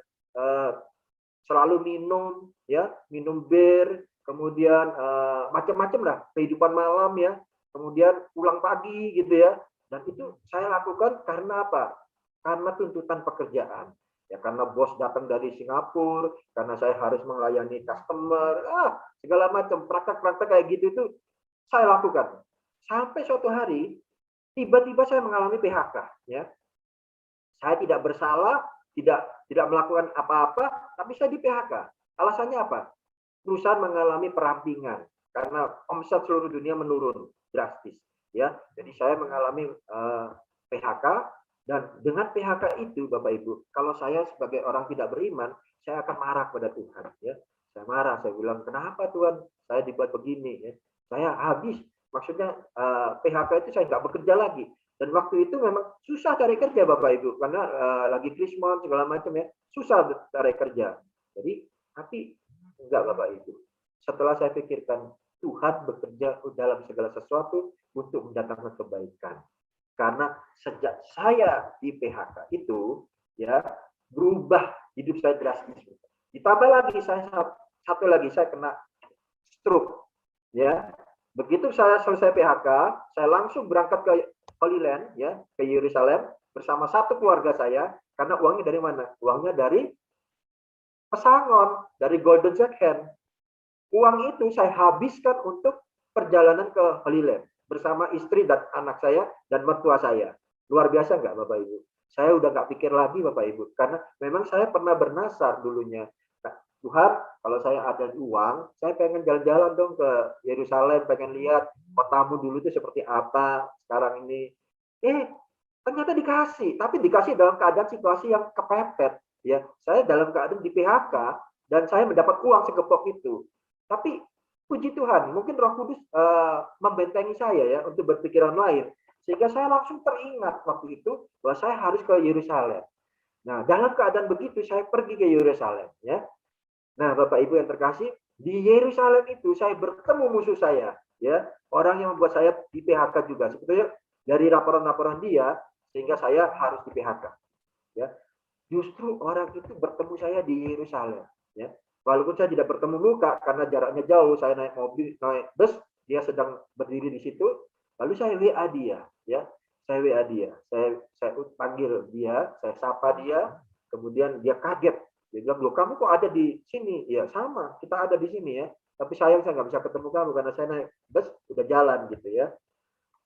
selalu minum ya, minum bir, kemudian macam-macam lah kehidupan malam ya, kemudian pulang pagi gitu ya. Dan itu saya lakukan karena apa? Karena tuntutan pekerjaan. Ya karena bos datang dari Singapura, karena saya harus melayani customer, segala macam praktek-praktek kayak gitu itu saya lakukan. Sampai suatu hari tiba-tiba saya mengalami PHK ya. Saya tidak bersalah, tidak melakukan apa-apa, tapi saya di PHK. Alasannya apa? Perusahaan mengalami perampingan karena omset seluruh dunia menurun drastis ya. Jadi saya mengalami PHK, dan dengan PHK itu Bapak Ibu, kalau saya sebagai orang tidak beriman, saya akan marah pada Tuhan ya. Saya marah, saya bilang, "Kenapa Tuhan saya dibuat begini ya? Saya habis." Maksudnya PHK itu saya nggak bekerja lagi. Dan waktu itu memang susah cari kerja Bapak Ibu, karena lagi Krismon segala macam ya, susah cari kerja. Jadi tapi enggak Bapak Ibu. Setelah saya pikirkan, Tuhan bekerja dalam segala sesuatu untuk mendatangkan kebaikan. Karena sejak saya di PHK itu ya berubah hidup saya drastis. Ditambah lagi saya kena stroke ya. Begitu saya selesai PHK, saya langsung berangkat ke Holy Land ya, ke Yerusalem bersama satu keluarga saya. Karena uangnya dari mana? Uangnya dari pesangon, dari Golden Second. Uang itu saya habiskan untuk perjalanan ke Holy Land bersama istri dan anak saya dan mertua saya. Luar biasa nggak Bapak Ibu? Saya udah nggak pikir lagi Bapak Ibu, karena memang saya pernah bernasar dulunya. Tuhan, kalau saya ada uang, saya pengen jalan-jalan dong ke Yerusalem, pengen lihat kotamu dulu itu seperti apa sekarang ini. Ternyata dikasih, tapi dikasih dalam keadaan situasi yang kepepet. Ya, saya dalam keadaan di PHK dan saya mendapat uang segepok itu. Tapi puji Tuhan, mungkin Roh Kudus membentengi saya ya untuk berpikiran lain, sehingga saya langsung teringat waktu itu bahwa saya harus ke Yerusalem. Nah, dalam keadaan begitu saya pergi ke Yerusalem ya. Nah, Bapak Ibu yang terkasih, di Yerusalem itu saya bertemu musuh saya, ya, orang yang membuat saya di PHK juga. Sebetulnya dari laporan-laporan dia, sehingga saya harus di PHK. Ya, justru orang itu bertemu saya di Yerusalem. Ya, walaupun saya tidak bertemu muka karena jaraknya jauh, saya naik mobil, naik bus, dia sedang berdiri di situ, lalu saya WA dia, ya, saya WA dia, saya panggil dia, saya sapa dia, kemudian dia kaget. Dia bilang, "Loh, kamu kok ada di sini?" Ya, sama, kita ada di sini ya. Tapi sayang saya nggak bisa ketemu kamu karena saya naik bus udah jalan gitu ya.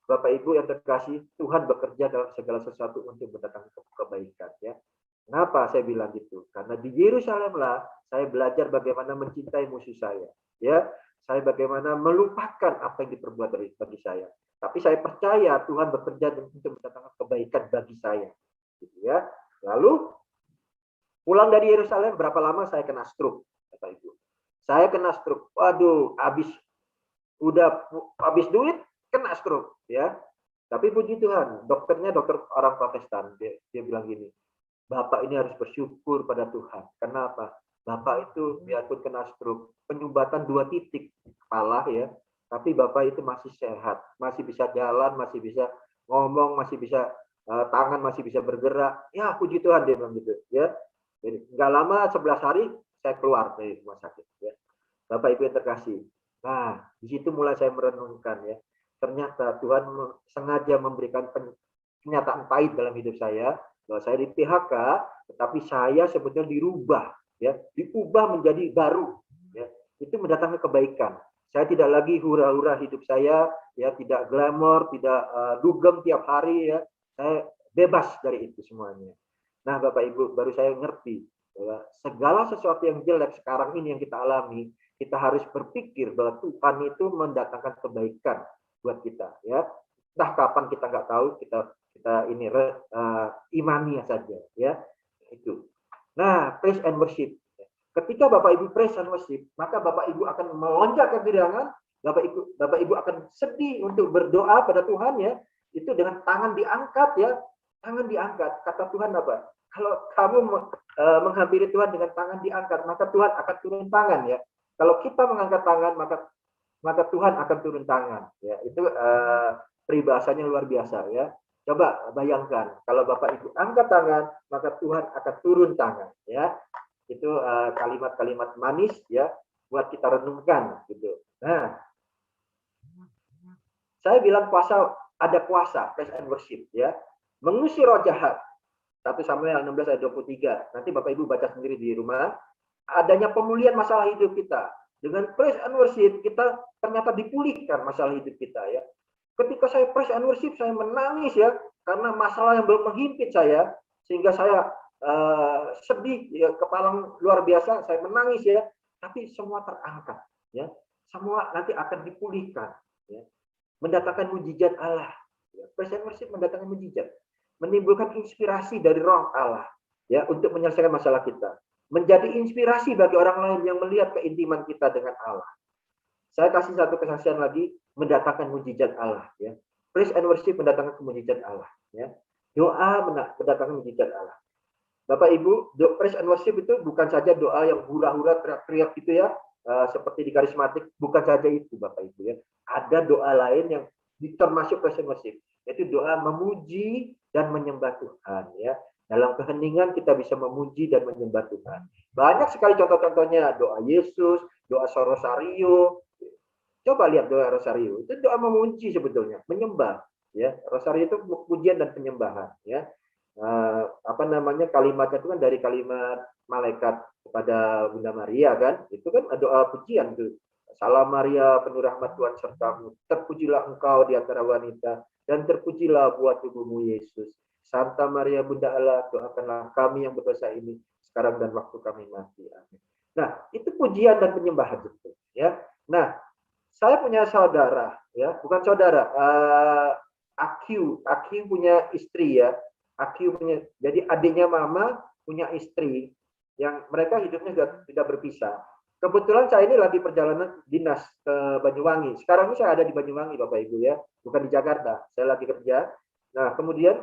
Bapak Ibu yang terkasih, Tuhan bekerja dalam segala sesuatu untuk mendatangkan kebaikan ya. Kenapa saya bilang gitu? Karena di Yerusalem lah saya belajar bagaimana mencintai musuh saya. Ya, saya bagaimana melupakan apa yang diperbuat bagi saya. Tapi saya percaya Tuhan bekerja untuk mendatangkan kebaikan bagi saya. Gitu ya. Lalu pulang dari Yerusalem, berapa lama saya kena stroke, Bapak Ibu. Saya kena stroke. Waduh, habis duit, kena stroke, ya. Tapi puji Tuhan, dokternya dokter orang Protestan. Dia bilang gini, "Bapak ini harus bersyukur pada Tuhan. Kenapa? Bapak itu biarpun kena stroke, penyumbatan 2 titik kepala ya, tapi Bapak itu masih sehat, masih bisa jalan, masih bisa ngomong, masih bisa tangan masih bisa bergerak. Ya, puji Tuhan," dia bilang gitu, ya. Jadi nggak lama 11 hari saya keluar dari rumah sakit ya. Bapak Ibu yang terkasih. Nah, di situ mulai saya merenungkan ya. Ternyata Tuhan sengaja memberikan kenyataan pahit dalam hidup saya bahwa saya di PHK, tetapi saya sebetulnya dirubah ya, diubah menjadi baru ya. itu mendatangkan kebaikan. Saya tidak lagi hura-hura hidup saya, ya tidak glamor, tidak dugem tiap hari, ya. Saya bebas dari itu semuanya. Nah, Bapak Ibu, baru saya ngerti bahwa segala sesuatu yang jelek sekarang ini yang kita alami, kita harus berpikir bahwa Tuhan itu mendatangkan kebaikan buat kita, ya. Entah kapan kita nggak tahu, kita ini imani saja, ya. Itu. Nah, praise and worship. Ketika Bapak Ibu praise and worship, maka Bapak Ibu akan melonjak ke girangan, Bapak Ibu akan sedih untuk berdoa pada Tuhan, ya. Itu dengan tangan diangkat, ya. Tangan diangkat. Kata Tuhan apa? Kalau kamu menghampiri Tuhan dengan tangan diangkat, maka Tuhan akan turun tangan, ya. Kalau kita mengangkat tangan, maka Tuhan akan turun tangan, ya. Itu peribahasanya luar biasa, ya. Coba bayangkan, kalau Bapak Ibu angkat tangan, maka Tuhan akan turun tangan, ya. Itu kalimat-kalimat manis, ya, buat kita renungkan, gitu. Nah, saya bilang ada kuasa, praise and worship, ya, mengusir roh jahat. 1 Samuel 16 ayat 23. Nanti Bapak Ibu baca sendiri di rumah. Adanya pemulihan masalah hidup kita. Dengan praise and worship, kita ternyata dipulihkan masalah hidup kita, ya. Ketika saya praise and worship, saya menangis, ya, karena masalah yang belum menghimpit saya, sehingga saya sedih, ya, kepala luar biasa, saya menangis, ya. Tapi semua terangkat, ya. Semua nanti akan dipulihkan, ya. Mendatangkan mujizat Allah, ya. Praise and worship mendatangkan mujizat, menimbulkan inspirasi dari roh Allah, ya, untuk menyelesaikan masalah kita, menjadi inspirasi bagi orang lain yang melihat keintiman kita dengan Allah. Saya kasih satu kesaksian lagi, mendatangkan mujizat Allah, ya. Praise and worship mendatangkan mujizat Allah, ya. Doa mendatangkan mujizat Allah. Bapak Ibu, praise and worship itu bukan saja doa yang hura-hura teriak-teriak gitu, ya, seperti di karismatik, bukan saja itu Bapak Ibu, ya. Ada doa lain yang termasuk praise and worship, yaitu doa memuji dan menyembah Tuhan, ya. Dalam keheningan kita bisa memuji dan menyembah Tuhan. Banyak sekali contoh-contohnya, doa Yesus, doa Rosario. Coba lihat doa Rosario, itu doa memuji sebetulnya, menyembah, ya. Rosario itu pujian dan penyembahan, ya. Kalimatnya itu kan dari kalimat malaikat kepada Bunda Maria, kan, itu kan doa pujian tuh. Salam Maria, penuh rahmat Tuhan sertamu, terpujilah engkau di antara wanita, dan terpujilah buah tubuhmu Yesus. Santa Maria Bunda Allah, doakanlah kami yang berdosa ini sekarang dan waktu kami mati. Amin. Nah, itu pujian dan penyembahan itu, ya. Nah, saya punya saudara, ya, bukan saudara, Aku punya istri, ya. Aku punya, jadi adiknya mama punya istri yang mereka hidupnya sudah berpisah. Kebetulan saya ini lagi perjalanan dinas ke Banyuwangi. Sekarang ini saya ada di Banyuwangi, Bapak Ibu, ya, bukan di Jakarta. Saya lagi kerja. Nah, kemudian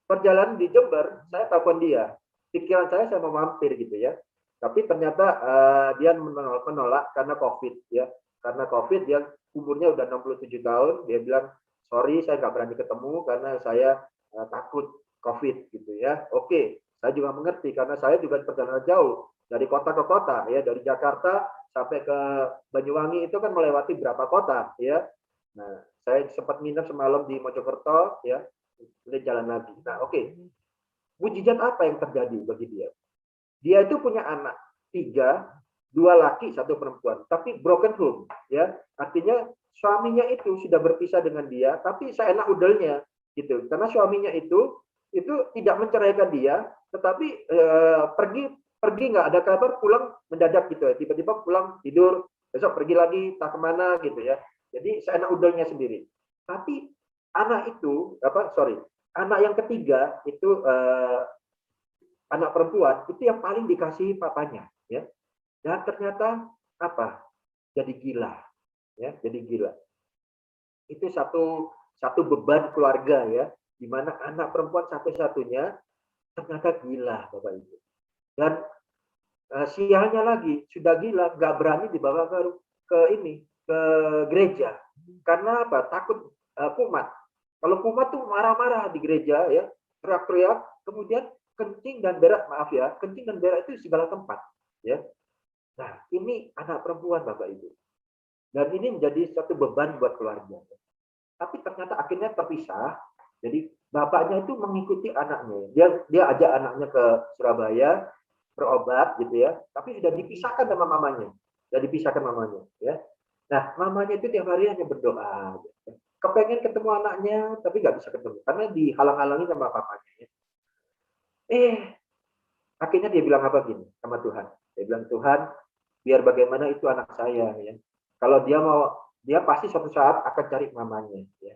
perjalanan di Jember, saya telepon dia. Pikiran saya mau mampir gitu, ya. Tapi ternyata dia menolak karena COVID, ya. Karena COVID, dia umurnya udah 67 tahun. Dia bilang, sorry, saya nggak berani ketemu karena saya takut COVID, gitu, ya. Oke, saya juga mengerti karena saya juga perjalanan jauh dari kota ke kota, ya, dari Jakarta sampai ke Banyuwangi itu kan melewati berapa kota, ya. Nah, saya sempat nginep semalam di Mojokerto, ya. Udah jalan lagi. Nah, oke. Mujizat apa yang terjadi bagi dia? Dia itu punya anak 3, 2 laki, 1 perempuan, tapi broken home, ya. Artinya suaminya itu sudah berpisah dengan dia, tapi seenak udelnya, gitu. Karena suaminya itu tidak menceraikan dia, tetapi pergi nggak ada kabar, pulang mendadak gitu, ya. Tiba-tiba pulang tidur, besok pergi lagi, tak kemana gitu, ya. Jadi seenak udelnya sendiri. Tapi anak yang ketiga itu anak perempuan itu yang paling dikasihi papanya, ya. Dan ternyata apa? Jadi gila, ya, jadi gila. Itu satu beban keluarga, ya, di mana anak perempuan satu-satunya ternyata gila, Bapak Ibu. Dan sialnya lagi, sudah gila, nggak berani dibawa ke gereja. Karena apa? Takut kumat. Kalau kumat tuh marah-marah di gereja, ya, teriak-teriak, kemudian kencing dan berak, maaf ya, kencing dan berak itu di segala tempat, ya. Nah, ini anak perempuan, Bapak Ibu. Dan ini menjadi satu beban buat keluarga. Tapi ternyata akhirnya terpisah. Jadi bapaknya itu mengikuti anaknya. Dia ajak anaknya ke Surabaya berobat, gitu, ya. Tapi sudah dipisahkan sama mamanya. Jadi dipisahkan mamanya, ya. Nah, mamanya itu tiap hari hanya berdoa. Kepengen ketemu anaknya, tapi nggak bisa ketemu karena dihalang-halangi sama papanya. Ya. Akhirnya dia bilang apa gini sama Tuhan. Dia bilang, Tuhan, biar bagaimana itu anak saya. Ya. Kalau dia pasti suatu saat akan cari mamanya. Ya.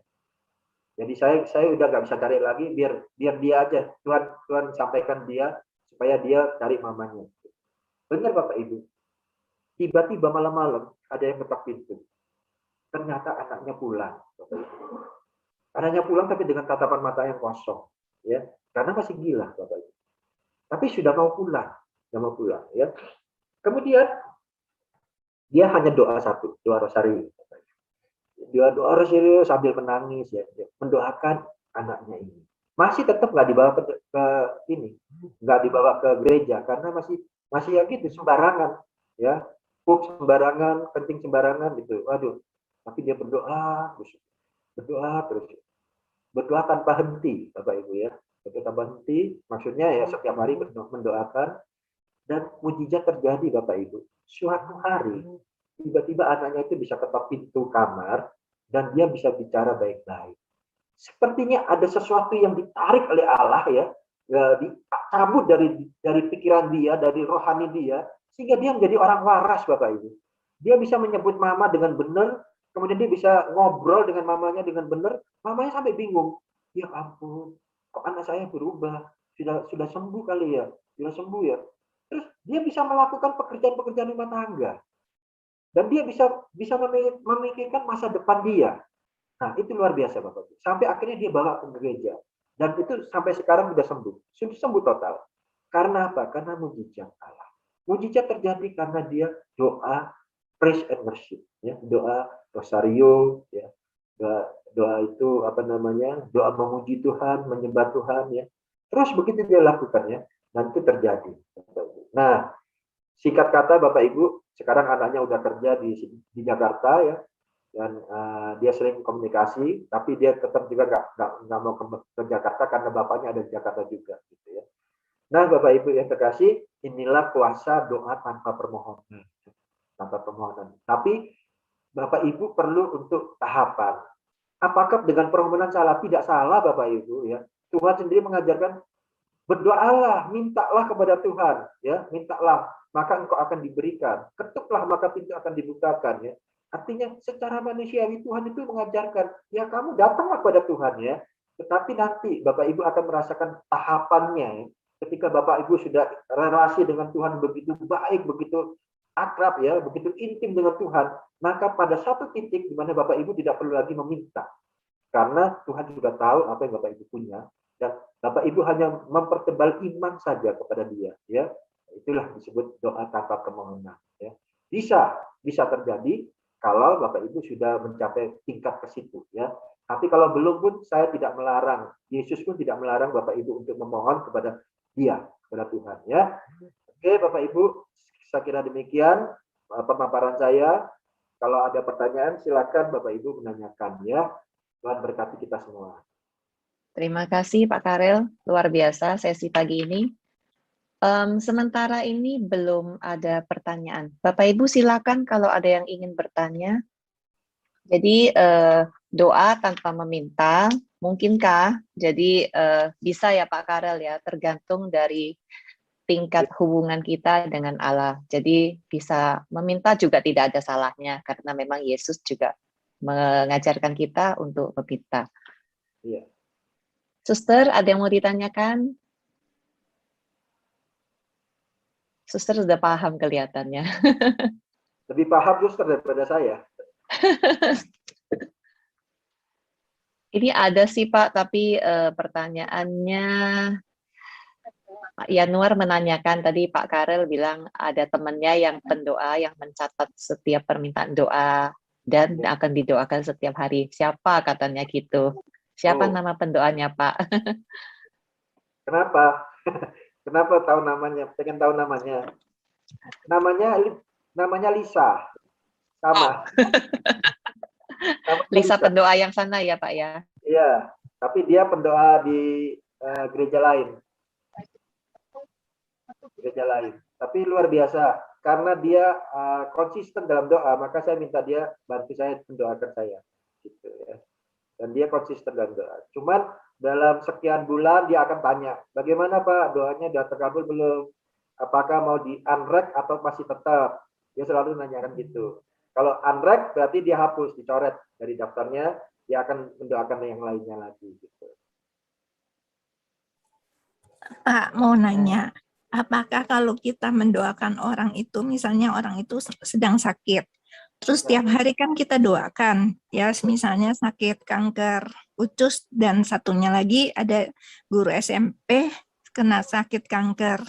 Jadi saya udah nggak bisa cari lagi, biar dia aja. Tuhan sampaikan dia supaya dia cari mamanya. Benar Bapak Ibu. Tiba-tiba malam-malam ada yang ketok pintu. Ternyata anaknya pulang. Bapak Ibu. Anaknya pulang tapi dengan tatapan mata yang kosong. Ya, karena masih gila Bapak Ibu. Tapi sudah mau pulang. Ya. Kemudian dia hanya doa satu, doa rosario. Dia doa rosario sambil menangis ya, mendoakan anaknya ini. Masih tetap nggak dibawa ke ini, nggak dibawa ke gereja karena masih ya gitu sembarangan, ya, pup sembarangan, kencing sembarangan gitu. Waduh, tapi dia berdoa berdoa tanpa henti, Bapak Ibu ya, berdoa tanpa henti, maksudnya ya setiap hari mendoakan dan mujizat terjadi Bapak Ibu. Suatu hari tiba-tiba anaknya itu bisa ketok pintu kamar dan dia bisa bicara baik-baik. Sepertinya ada sesuatu yang ditarik oleh Allah ya, dicabut dari pikiran dia, dari rohani dia, sehingga dia menjadi orang waras Bapak Ibu. Dia bisa menyebut mama dengan benar, kemudian dia bisa ngobrol dengan mamanya dengan benar, mamanya sampai bingung. Ya ampun, kok anak saya berubah? Sudah sembuh kali ya? Sudah sembuh ya? Terus dia bisa melakukan pekerjaan-pekerjaan rumah tangga. Dan dia bisa memikirkan masa depan dia. Nah, itu luar biasa Bapak. Sampai akhirnya dia bawa ke gereja. Dan itu sampai sekarang sudah sembuh. Sudah sembuh total. Karena apa? Karena mujizat Allah. Mujizat terjadi karena dia doa praise and worship, ya, doa rosario, ya. Doa itu apa namanya? Doa memuji Tuhan, menyembah Tuhan, ya. Terus begitu dia lakukan ya, dan itu terjadi. Nah, singkat kata Bapak Ibu, sekarang anaknya udah kerja di Jakarta ya, dan dia sering komunikasi, tapi dia tetap juga nggak mau ke Jakarta karena bapaknya ada di Jakarta juga, gitu ya. Nah, Bapak Ibu yang terkasih, inilah kuasa doa tanpa permohonan, Tapi Bapak Ibu perlu untuk tahapan. Apakah dengan permohonan salah? Tidak salah, Bapak Ibu ya. Tuhan sendiri mengajarkan berdoalah, mintalah kepada Tuhan, ya, mintalah, maka engkau akan diberikan. Ketuklah maka pintu akan dibukakan ya. Artinya secara manusiawi Tuhan itu mengajarkan, ya kamu datanglah kepada Tuhan ya. Tetapi nanti Bapak Ibu akan merasakan tahapannya ya. Ketika Bapak Ibu sudah relasi dengan Tuhan begitu baik, begitu akrab ya, begitu intim dengan Tuhan, maka pada satu titik di mana Bapak Ibu tidak perlu lagi meminta. Karena Tuhan juga tahu apa yang Bapak Ibu punya. Dan Bapak Ibu hanya mempertebal iman saja kepada dia, ya. Itulah disebut doa tanpa permohonan, ya. Bisa terjadi kalau Bapak Ibu sudah mencapai tingkat ke situ, ya. Tapi kalau belum pun saya tidak melarang, Yesus pun tidak melarang Bapak Ibu untuk memohon kepada dia, kepada Tuhan, ya. Oke, Bapak Ibu, saya kira demikian pemaparan saya. Kalau ada pertanyaan silakan Bapak Ibu menanyakan, ya. Tuhan berkati kita semua. Terima kasih Pak Karel, luar biasa sesi pagi ini. Sementara ini belum ada pertanyaan. Bapak Ibu silakan kalau ada yang ingin bertanya. Jadi doa tanpa meminta, mungkinkah? Jadi bisa ya Pak Karel ya, tergantung dari tingkat hubungan kita dengan Allah. Jadi bisa meminta juga tidak ada salahnya, karena memang Yesus juga mengajarkan kita untuk meminta. Iya. Suster, ada yang mau ditanyakan? Suster sudah paham kelihatannya. Lebih paham suster daripada saya. Ini ada sih Pak, tapi pertanyaannya Pak Yanuar menanyakan tadi Pak Karel bilang ada temannya yang pendoa yang mencatat setiap permintaan doa dan akan didoakan setiap hari. Siapa katanya gitu? Siapa nama pendoanya Pak? Kenapa? Kenapa tahu namanya? Pengen tahu namanya. Namanya Lisa. Sama. Lisa pendoa yang sana ya Pak ya? Iya, tapi dia pendoa di gereja lain. Tapi luar biasa. karena dia konsisten dalam doa, maka saya minta dia bantu saya mendoakan saya, gitu ya. Dan dia konsisten dalam doa. Cuman dalam sekian bulan dia akan tanya, bagaimana Pak doanya sudah terkabul belum? Apakah mau di unrek atau masih tetap? Dia selalu nanyakan gitu. Kalau unrek berarti dia hapus, dicoret dari daftarnya, dia akan mendoakan yang lainnya lagi gitu. Pak, mau nanya, apakah kalau kita mendoakan orang itu, misalnya orang itu sedang sakit, terus tiap hari kan kita doakan, ya misalnya sakit kanker ucus dan satunya lagi ada guru SMP kena sakit kanker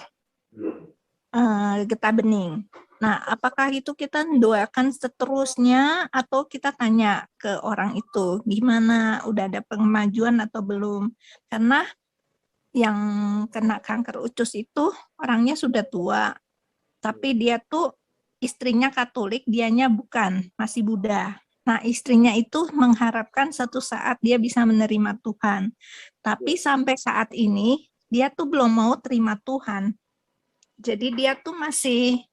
getah bening. Nah, apakah itu kita doakan seterusnya atau kita tanya ke orang itu gimana, udah ada kemajuan atau belum? Karena yang kena kanker ucus itu orangnya sudah tua, tapi dia tuh istrinya Katolik, dianya bukan, masih Buddha. Nah, istrinya itu mengharapkan suatu saat dia bisa menerima Tuhan. Tapi sampai saat ini dia tuh belum mau terima Tuhan. Jadi dia tuh masih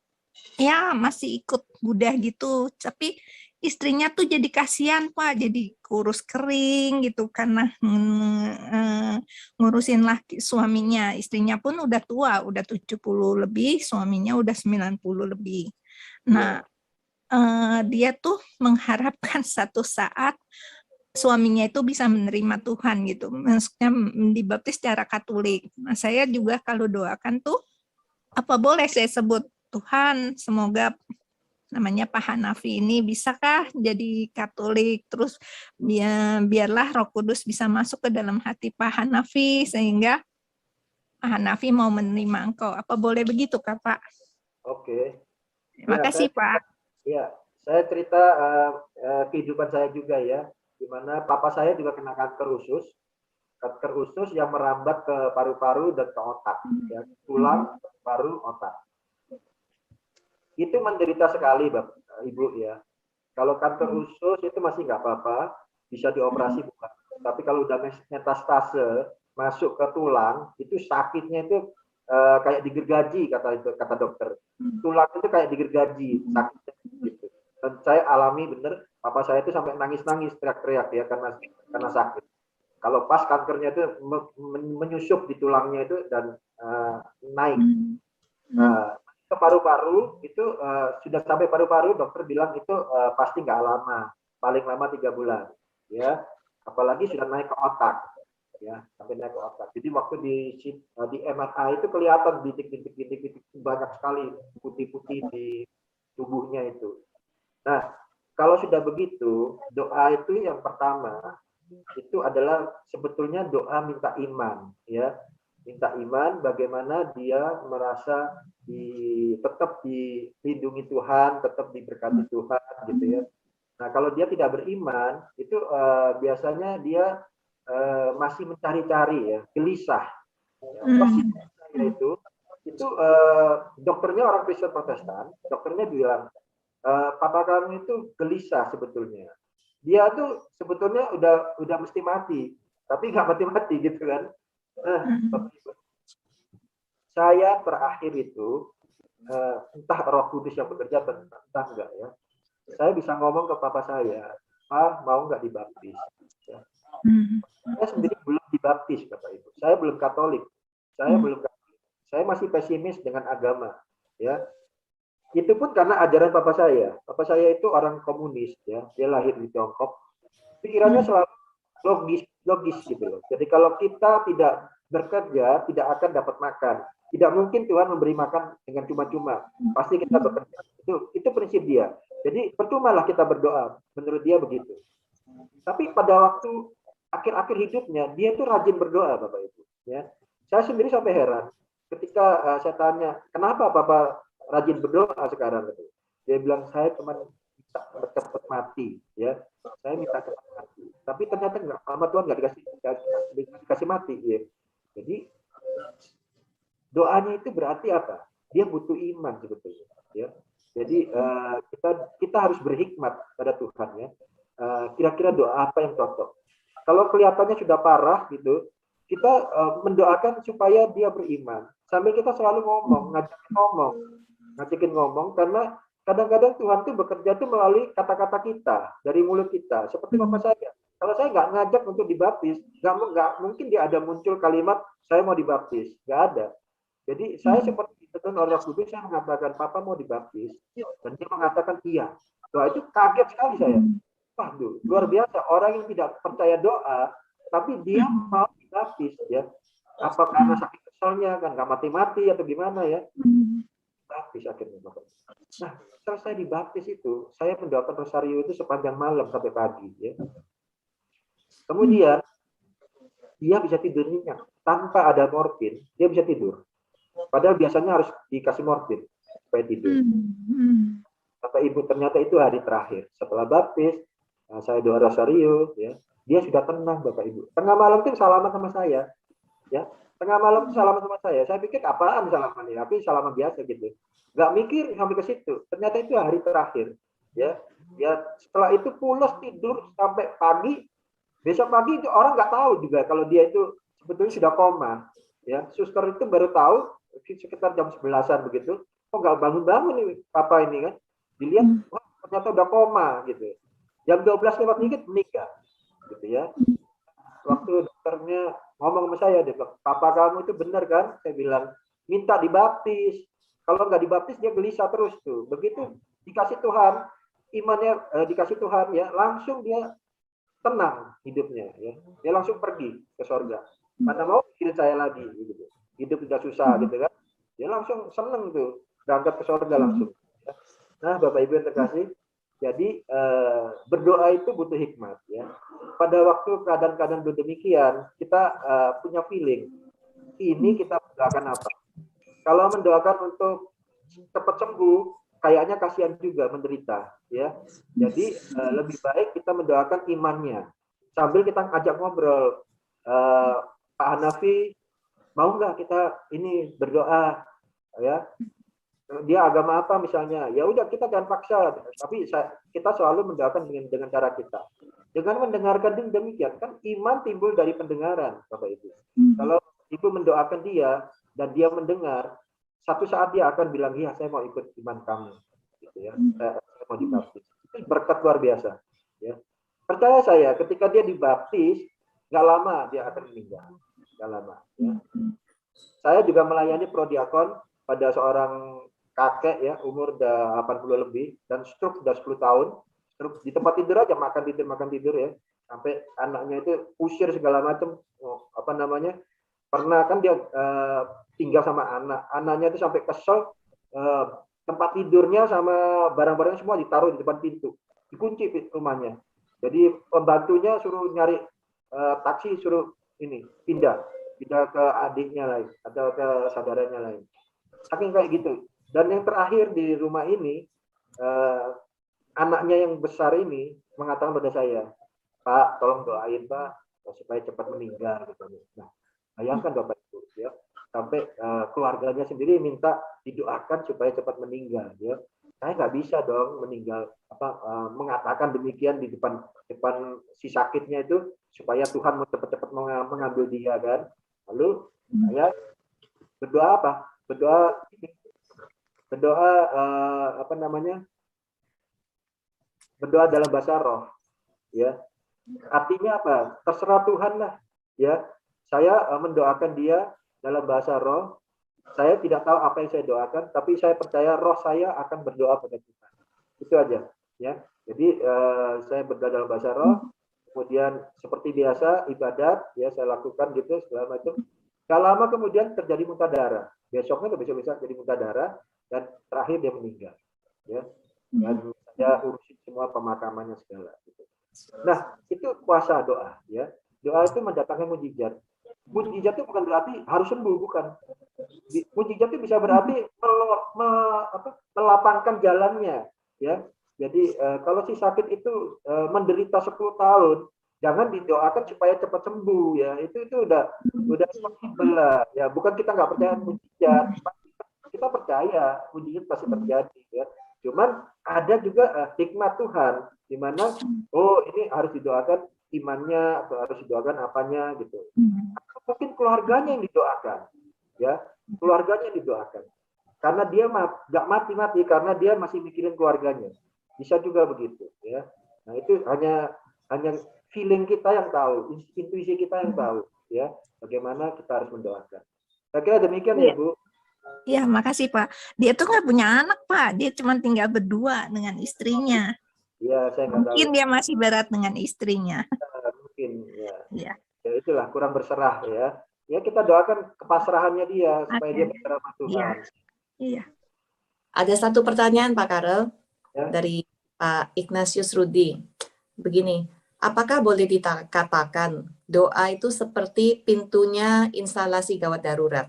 ikut Buddha gitu, tapi istrinya tuh jadi kasihan Pak, jadi kurus kering gitu karena ngurusin laki suaminya. Istrinya pun udah tua, udah 70 lebih, suaminya udah 90 lebih. Nah, dia tuh mengharapkan satu saat suaminya itu bisa menerima Tuhan gitu, maksudnya dibaptis secara Katolik. Nah, saya juga kalau doakan tuh apa boleh saya sebut Tuhan, semoga namanya Pak Hanafi ini bisakah jadi Katolik, terus biarlah Roh Kudus bisa masuk ke dalam hati Pak Hanafi sehingga Pak Hanafi mau menerima engkau. Apa boleh begitu Kak Pak? Oke. Terima kasih Pak. Ya, saya cerita kehidupan saya juga ya, di mana papa saya juga kena kanker usus yang merambat ke paru-paru dan ke otak, ya, tulang, paru, otak. Itu menderita sekali, Bapak, Ibu ya. Kalau kanker usus itu masih nggak apa-apa, bisa dioperasi bukan. Tapi kalau udah metastase masuk ke tulang, itu sakitnya itu kayak digergaji kata dokter. Tulang itu kayak digergaji, sakitnya gitu. Dan saya alami bener, papa saya itu sampai nangis-nangis, teriak-teriak ya karena sakit. Kalau pas kankernya itu menyusup di tulangnya itu dan naik. Ke paru-paru itu sudah sampai paru-paru, dokter bilang itu pasti nggak lama, paling lama 3 bulan, ya. Apalagi sudah naik ke otak, ya, sampai naik ke otak. Jadi waktu di MRI itu kelihatan bintik-bintik banyak sekali putih-putih di tubuhnya itu. Nah, kalau sudah begitu, doa itu yang pertama itu adalah sebetulnya doa minta iman, ya. Minta iman bagaimana dia merasa tetap dilindungi Tuhan, tetap diberkati Tuhan gitu ya. Nah, kalau dia tidak beriman, itu biasanya dia masih mencari-cari ya, gelisah. Persis saya itu dokternya orang Kristen Protestan, dokternya bilang, papa kamu itu gelisah sebetulnya. Dia tuh sebetulnya udah mesti mati, tapi nggak mati-mati gitu kan. Nah, saya terakhir itu entah Roh Kudus yang bekerja entah enggak ya. Saya bisa ngomong ke papa saya, "Pak, mau nggak dibaptis?" Ya. Saya sendiri belum dibaptis, Bapak Ibu. Saya belum Katolik. Saya masih pesimis dengan agama, ya. Itu pun karena ajaran papa saya. Papa saya itu orang komunis, ya. Dia lahir di Tiongkok. Pikirannya selalu logis gitu loh. Jadi kalau kita tidak bekerja, tidak akan dapat makan. Tidak mungkin Tuhan memberi makan dengan cuma-cuma. Pasti kita bekerja. Itu prinsip dia. Jadi percumalah kita berdoa. Menurut dia begitu. Tapi pada waktu akhir-akhir hidupnya, dia tuh rajin berdoa, Bapak Ibu. Ya. Saya sendiri sampai heran. Ketika saya tanya, kenapa Papa rajin berdoa sekarang? Dia bilang, saya cuma cepat mati, ya. Saya minta cepat mati. Tapi ternyata enggak, sama Tuhan nggak dikasih mati, ya. Jadi doanya itu berarti apa? Dia butuh iman sebetulnya, ya. Jadi kita harus berhikmat pada Tuhan, ya. Kira-kira doa apa yang cocok? Kalau kelihatannya sudah parah gitu, kita mendoakan supaya dia beriman. Sambil kita selalu ngomong, ngajakin ngomong. ngajakin ngomong, karena kadang-kadang Tuhan tuh bekerja tuh melalui kata-kata kita, dari mulut kita. Seperti Bapak saya. Kalau saya nggak ngajak untuk dibaptis, nggak mungkin dia ada muncul kalimat, saya mau dibaptis. Nggak ada. Jadi saya seperti ditegur oleh Roh Kudus, saya mengatakan, Papa mau dibaptis. Dan dia mengatakan iya. Wah, itu kaget sekali saya. Waduh, luar biasa. Orang yang tidak percaya doa, tapi dia mau dibaptis. Ya. Apa karena sakit keselnya, kan nggak mati-mati atau gimana ya. Baptis akhirnya. Nah, selesai dibaptis itu, saya mendoakan rosario itu sepanjang malam sampai pagi. Ya. Kemudian, dia bisa tidur nyenyak. Tanpa ada morfin, dia bisa tidur. Padahal biasanya harus dikasih morfin supaya tidur. Kata ibu, ternyata itu hari terakhir. Setelah baptis, saya doa rosario, ya, dia sudah tenang, Bapak Ibu. Tengah malam itu salaman sama saya. Ya, tengah malam itu salaman sama saya. Saya pikir apaan salaman ini, tapi salaman biasa gitu. Nggak mikir sampai ke situ. Ternyata itu hari terakhir. Ya, setelah itu pulas tidur sampai pagi. Besok pagi itu orang nggak tahu juga kalau dia itu sebetulnya sudah koma. Ya, suster itu baru tahu sekitar jam 11-an begitu. Kok nggak bangun-bangun nih Papa ini kan? Dilihat, wah, ternyata udah koma gitu. Jam 12 lewat dikit meninggal, gitu ya. Waktu dokternya ngomong sama saya, dia bilang, Papa kamu itu benar kan? Saya bilang, minta dibaptis. Kalau nggak dibaptis dia gelisah terus tuh. Begitu dikasih Tuhan, imannya dikasih Tuhan ya, langsung dia tenang hidupnya ya. Dia langsung pergi ke surga. Mana mau bikin saya lagi gitu. Hidup udah susah gitu kan. Dia langsung seneng tuh berangkat ke surga langsung. Nah, Bapak Ibu yang terkasih, jadi berdoa itu butuh hikmat ya. Pada waktu keadaan-keadaan demikian, kita punya feeling. Ini kita mendoakan apa? Kalau mendoakan untuk cepat sembuh, kayaknya kasihan juga menderita ya. Jadi lebih baik kita mendoakan imannya. Sambil kita ajak ngobrol, Pak Hanafi, mau nggak kita ini berdoa ya? Dia agama apa misalnya, ya udah kita jangan paksa, tapi kita selalu mendoakan dengan cara kita. Dengan mendengarkan demikian, kan iman timbul dari pendengaran, Bapak Ibu. Kalau Ibu mendoakan dia dan dia mendengar, satu saat dia akan bilang, iya saya mau ikut iman kamu, gitu ya. Saya mau dibaptis. Itu berkat luar biasa. Ya. Percaya saya, ketika dia dibaptis, nggak lama dia akan meninggal, nggak lama. Ya. Saya juga melayani prodiakon pada seorang kakek ya, umur udah 80 lebih dan stroke sudah 10 tahun. Stroke di tempat tidur aja, makan tidur ya. Sampai anaknya itu usir segala macam, apa namanya? Pernah kan dia tinggal sama anaknya itu sampai kesel, tempat tidurnya sama barang-barangnya semua ditaruh di depan pintu. Dikunci rumahnya. Jadi pembantunya suruh nyari taksi, suruh ini pindah ke adiknya lain atau ke saudaranya lain. Saking kayak gitu. Dan yang terakhir di rumah ini, anaknya yang besar ini mengatakan pada saya, Pak, tolong doain Pak, supaya cepat meninggal. Nah, bayangkan Bapak Ibu, ya, sampai keluarganya sendiri minta didoakan supaya cepat meninggal. Ya, saya nggak bisa dong meninggal, mengatakan demikian di depan si sakitnya itu supaya Tuhan mau cepat-cepat mengambil dia kan. Lalu saya berdoa apa? Berdoa apa namanya? Berdoa dalam bahasa roh, ya. Artinya apa? Terserah Tuhan lah, ya. Saya mendoakan dia dalam bahasa roh. Saya tidak tahu apa yang saya doakan, tapi saya percaya roh saya akan berdoa pada Tuhan. Itu aja, ya. Jadi saya berdoa dalam bahasa roh. Kemudian seperti biasa ibadat, ya saya lakukan gitu segala macam. Gak lama kemudian terjadi muntah darah. Besoknya atau besok-besok jadi muntah darah. Dan terakhir dia meninggal, ya. Dan saya urusin semua pemakamannya segala. Gitu. Nah, itu kuasa doa, ya. Doa itu mendatangkan mujizat. Mujizat itu bukan berarti harus sembuh, bukan. Mujizat itu bisa berarti melapangkan jalannya, ya. Jadi kalau si sakit itu menderita 10 tahun, jangan didoakan supaya cepat sembuh, ya. Itu udah impossible lah, ya. Bukan kita nggak percaya mujizat. Kita percaya mujizat pasti terjadi ya. Cuman ada juga hikmat Tuhan di mana ini harus didoakan imannya atau harus didoakan apanya gitu. Atau mungkin keluarganya yang didoakan ya, keluarganya yang didoakan. karena dia nggak mati-mati karena dia masih mikirin keluarganya. Bisa juga begitu, ya. Nah itu hanya feeling kita yang tahu, intuisi kita yang tahu, ya. Bagaimana kita harus mendoakan. Saya kira demikian ya Bu. Ya, makasih Pak. Dia tuh nggak punya anak Pak, dia cuma tinggal berdua dengan istrinya. Ya, saya nggak tahu. Mungkin dia masih berat dengan istrinya. Mungkin, ya. Ya. Ya itulah kurang berserah ya. Ya kita doakan kepasrahannya dia supaya dia berserah sama Tuhan. Iya. Ada satu pertanyaan Pak Karel Ya. dari Pak Ignatius Rudi. Begini, apakah boleh dikatakan doa itu seperti pintunya instalasi gawat darurat?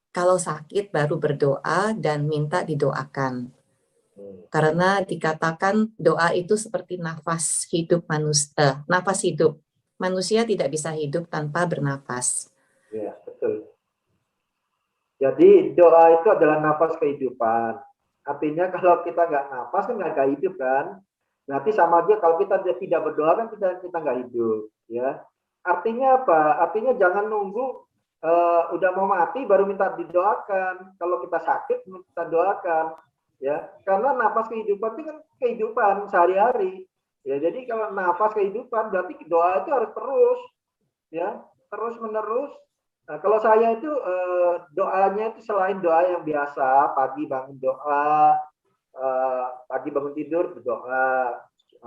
Kalau sakit baru berdoa dan minta didoakan. Karena dikatakan doa itu seperti nafas hidup manusia, nafas hidup. Manusia tidak bisa hidup tanpa bernafas. Ya, betul. Jadi doa itu adalah nafas kehidupan. Artinya kalau kita nggak nafas kan nggak hidup kan. Berarti sama aja kalau kita tidak berdoa kan kita nggak hidup. Ya. Artinya apa? Artinya jangan nunggu udah mau mati baru minta didoakan. Kalau kita sakit minta doakan. Ya, karena nafas kehidupan itu kan kehidupan sehari-hari. Ya, jadi kalau nafas kehidupan berarti doa itu harus terus, ya, terus menerus. Nah, kalau saya itu doanya itu selain doa yang biasa, pagi bangun doa, pagi bangun tidur berdoa,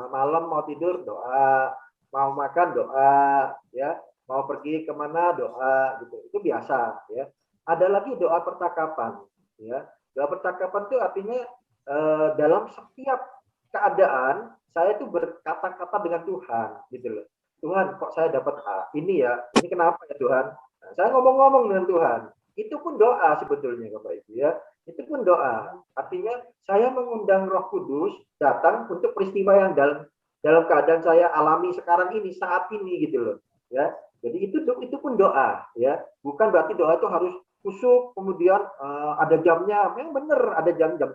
malam mau tidur doa, mau makan doa, ya, mau pergi kemana doa, gitu. Itu biasa, ya. Ada lagi doa percakapan, ya. Doa percakapan itu artinya dalam setiap keadaan saya itu berkata-kata dengan Tuhan, gitu loh. Tuhan, kok saya dapat ini ya? Ini kenapa ya Tuhan? Nah, saya ngomong-ngomong dengan Tuhan. Itu pun doa sebetulnya Bapak Ibu ya. Itu pun doa. Artinya saya mengundang Roh Kudus datang untuk peristiwa yang dalam keadaan saya alami sekarang ini, saat ini gitu loh. Ya. Jadi itu pun doa ya. Bukan berarti doa itu harus kusuk, kemudian ada jamnya, memang benar ada jam 3,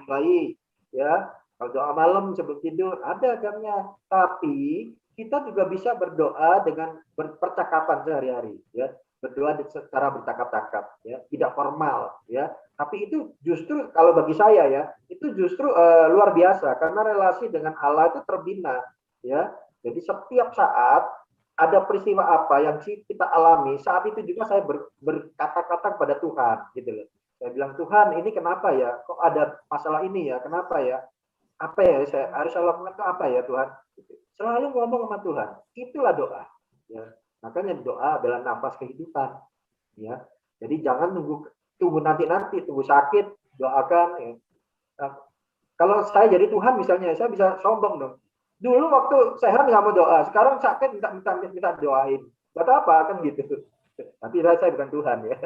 main ya. Kalau doa malam sebelum tidur ada jamnya. Tapi kita juga bisa berdoa dengan percakapan sehari-hari, ya. Berdoa secara bercakap-cakap, ya, tidak formal, ya. Tapi itu justru kalau bagi saya ya, itu justru luar biasa karena relasi dengan Allah itu terbina, ya. Jadi setiap saat ada peristiwa apa yang kita alami, saat itu juga saya berkata-kata kepada Tuhan, gitu loh. Saya bilang, Tuhan, ini kenapa ya? Kok ada masalah ini ya? Kenapa ya? Apa ya? Saya harus lakukan itu apa ya, Tuhan? Selalu ngomong sama Tuhan. Itulah doa. Ya. Makanya doa adalah nafas kehidupan. Ya. Jadi jangan tunggu nanti, tunggu sakit, doakan. Ya. Nah, kalau saya jadi Tuhan misalnya, saya bisa sombong dong. Dulu waktu sehat nggak mau doa, sekarang sakit minta doain. Buat apa kan gitu? Tapi saya bukan Tuhan ya.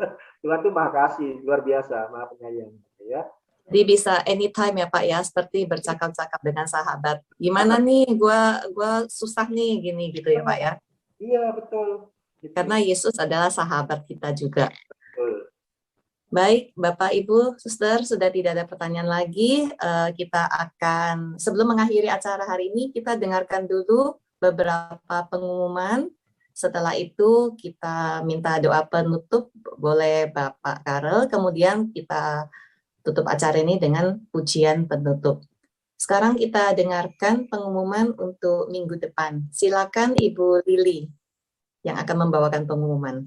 Tuhan itu maha kasih, luar biasa, maha penyayang. Ya. Jadi bisa anytime ya Pak ya, seperti bercakap-cakap dengan sahabat. Gimana nih, gua susah nih gini gitu ya Pak ya? Iya betul. Gitu. Karena Yesus adalah sahabat kita juga. Betul. Baik, Bapak, Ibu, Suster, sudah tidak ada pertanyaan lagi. Kita akan, sebelum mengakhiri acara hari ini, kita dengarkan dulu beberapa pengumuman. Setelah itu kita minta doa penutup, boleh Bapak Karel, kemudian kita tutup acara ini dengan pujian penutup. Sekarang kita dengarkan pengumuman untuk minggu depan. Silakan Ibu Lili yang akan membawakan pengumuman.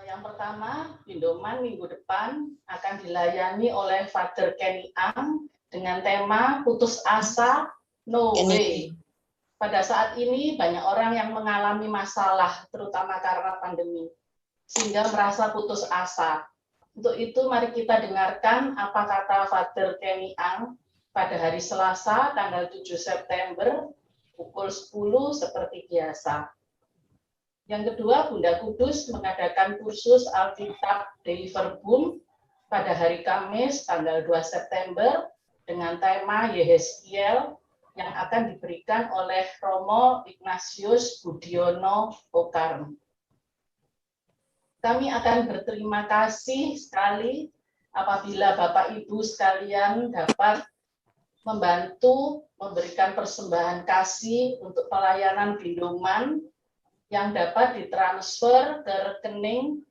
Yang pertama, Pindoman minggu depan akan dilayani oleh Father Kenny Ang dengan tema Putus Asa, No Way. Pada saat ini banyak orang yang mengalami masalah, terutama karena pandemi, sehingga merasa putus asa. Untuk itu mari kita dengarkan apa kata Father Kenny Ang pada hari Selasa, tanggal 7 September, pukul 10 seperti biasa. Yang kedua, Bunda Kudus mengadakan kursus Alkitab Deliver Boom pada hari Kamis tanggal 2 September dengan tema Yehezkiel yang akan diberikan oleh Romo Ignatius Budiono Okarm. Kami akan berterima kasih sekali apabila Bapak Ibu sekalian dapat membantu memberikan persembahan kasih untuk pelayanan Pindoman yang dapat ditransfer ke rekening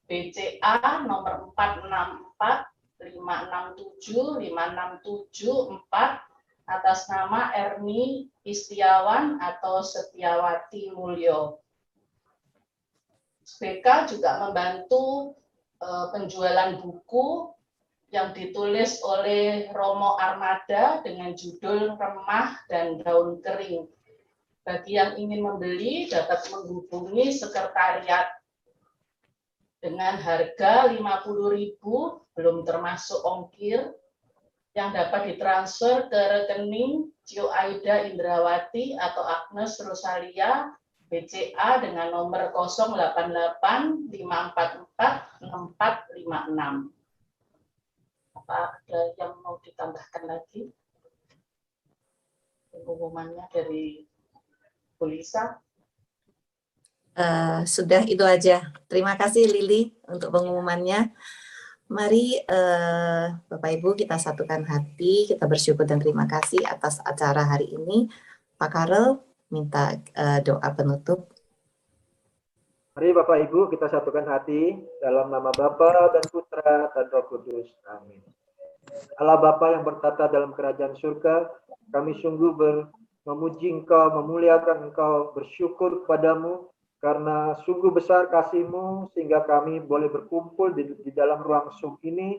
BCA nomor 464 567 5674 atas nama Erni Istiawan atau Setiawati Mulyo. SBK juga membantu penjualan buku yang ditulis oleh Romo Armada dengan judul Remah dan Daun Kering. Bagi yang ingin membeli dapat menghubungi sekretariat dengan harga 50.000 belum termasuk ongkir yang dapat ditransfer ke rekening Cio Aida Indrawati atau Agnes Rosalia BCA dengan nomor 088 544 6456. Apa ada yang mau ditambahkan lagi? Pengumumannya dari Bu Lisa. Sudah itu aja. Terima kasih Lili untuk pengumumannya. Mari Bapak Ibu kita satukan hati, kita bersyukur dan terima kasih atas acara hari ini. Pak Karel minta doa penutup. Mari Bapak Ibu kita satukan hati dalam nama Bapa dan Putra dan Roh Kudus. Amin. Allah Bapa yang bertata dalam kerajaan surga, kami sungguh memuji Engkau, memuliakan Engkau, bersyukur kepadamu karena sungguh besar kasih-Mu sehingga kami boleh berkumpul di dalam ruang Zoom ini,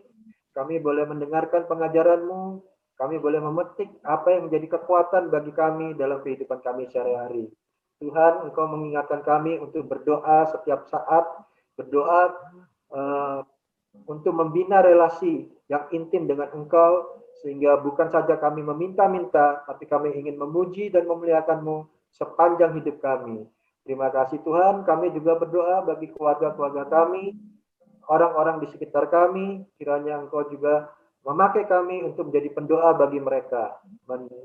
kami boleh mendengarkan pengajaran-Mu, kami boleh memetik apa yang menjadi kekuatan bagi kami dalam kehidupan kami sehari-hari. Tuhan, Engkau mengingatkan kami untuk berdoa setiap saat, berdoa untuk membina relasi yang intim dengan Engkau, sehingga bukan saja kami meminta-minta, tapi kami ingin memuji dan memuliakan-Mu sepanjang hidup kami. Terima kasih Tuhan, kami juga berdoa bagi keluarga-keluarga kami, orang-orang di sekitar kami, kiranya Engkau juga memakai kami untuk menjadi pendoa bagi mereka,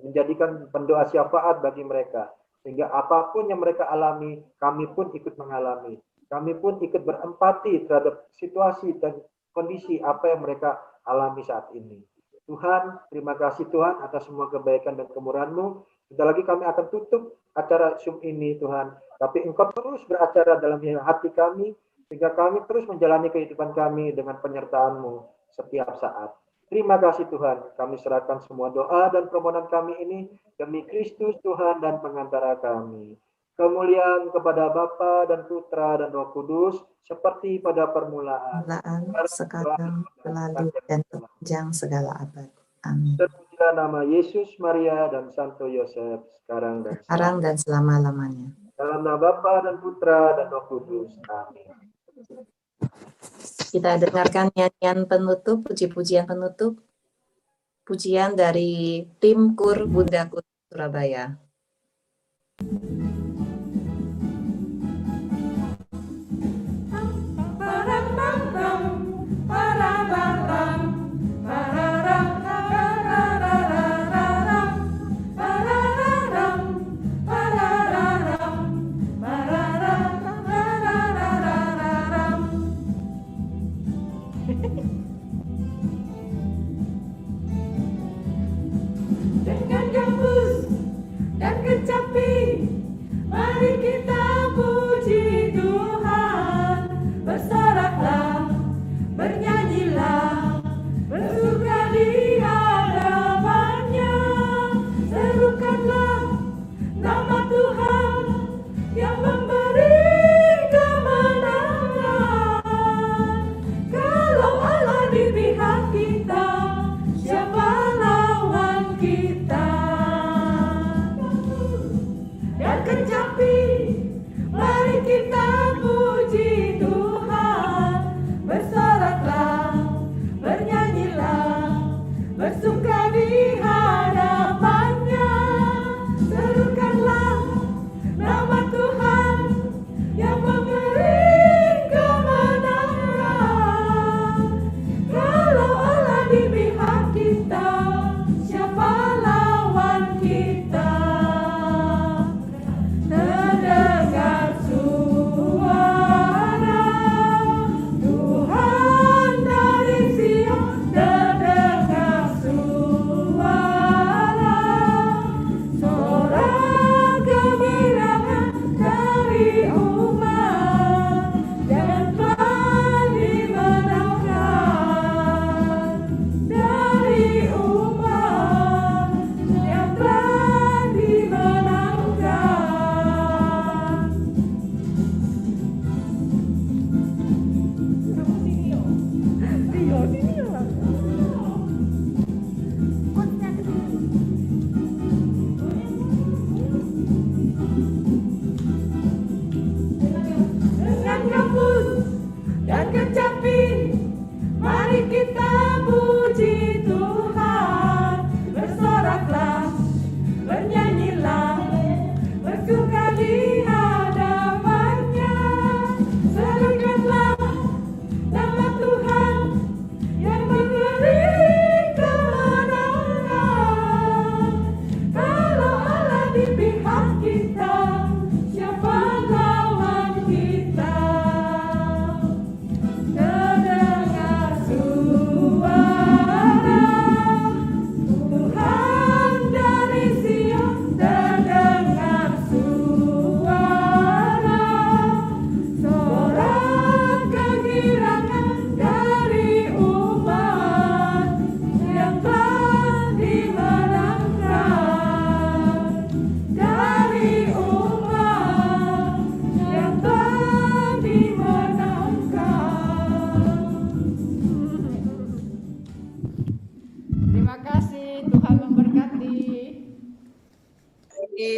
menjadikan pendoa syafaat bagi mereka, sehingga apapun yang mereka alami, kami pun ikut mengalami. Kami pun ikut berempati terhadap situasi dan kondisi apa yang mereka alami saat ini. Tuhan, terima kasih Tuhan atas semua kebaikan dan kemurahan-Mu. Sebentar lagi kami akan tutup acara Zoom ini Tuhan. Tapi Engkau terus beracara dalam hati kami, sehingga kami terus menjalani kehidupan kami dengan penyertaan-Mu setiap saat. Terima kasih Tuhan, kami serahkan semua doa dan permohonan kami ini demi Kristus Tuhan dan pengantara kami. Kemuliaan kepada Bapa dan Putra dan Roh Kudus, seperti pada permulaan, sekarang, selalu, dan sepanjang segala abad. Amin. Terpujilah nama Yesus, Maria, dan Santo Yosef, sekarang dan selama-lamanya. Dalam nama Bapa dan Putra dan Roh Kudus. Amin. Kita dengarkan nyanyian penutup, puji-pujian penutup. Pujian dari tim KUR Bunda KUR Surabaya. Dengan gambus dan kecapi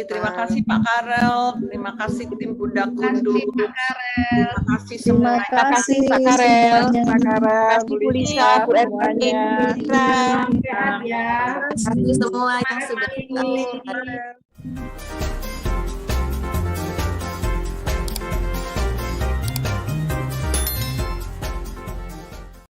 terima kasih Pak Karel, terima kasih tim Bunda Kundu, terima kasih semua. Terima kasih Pak Karel, Pak Karel, Bu Bu Lisa, Lisa, Bu semuanya. Sehat ya. Terima kasih semua yang sudah Selamat pagi. datang.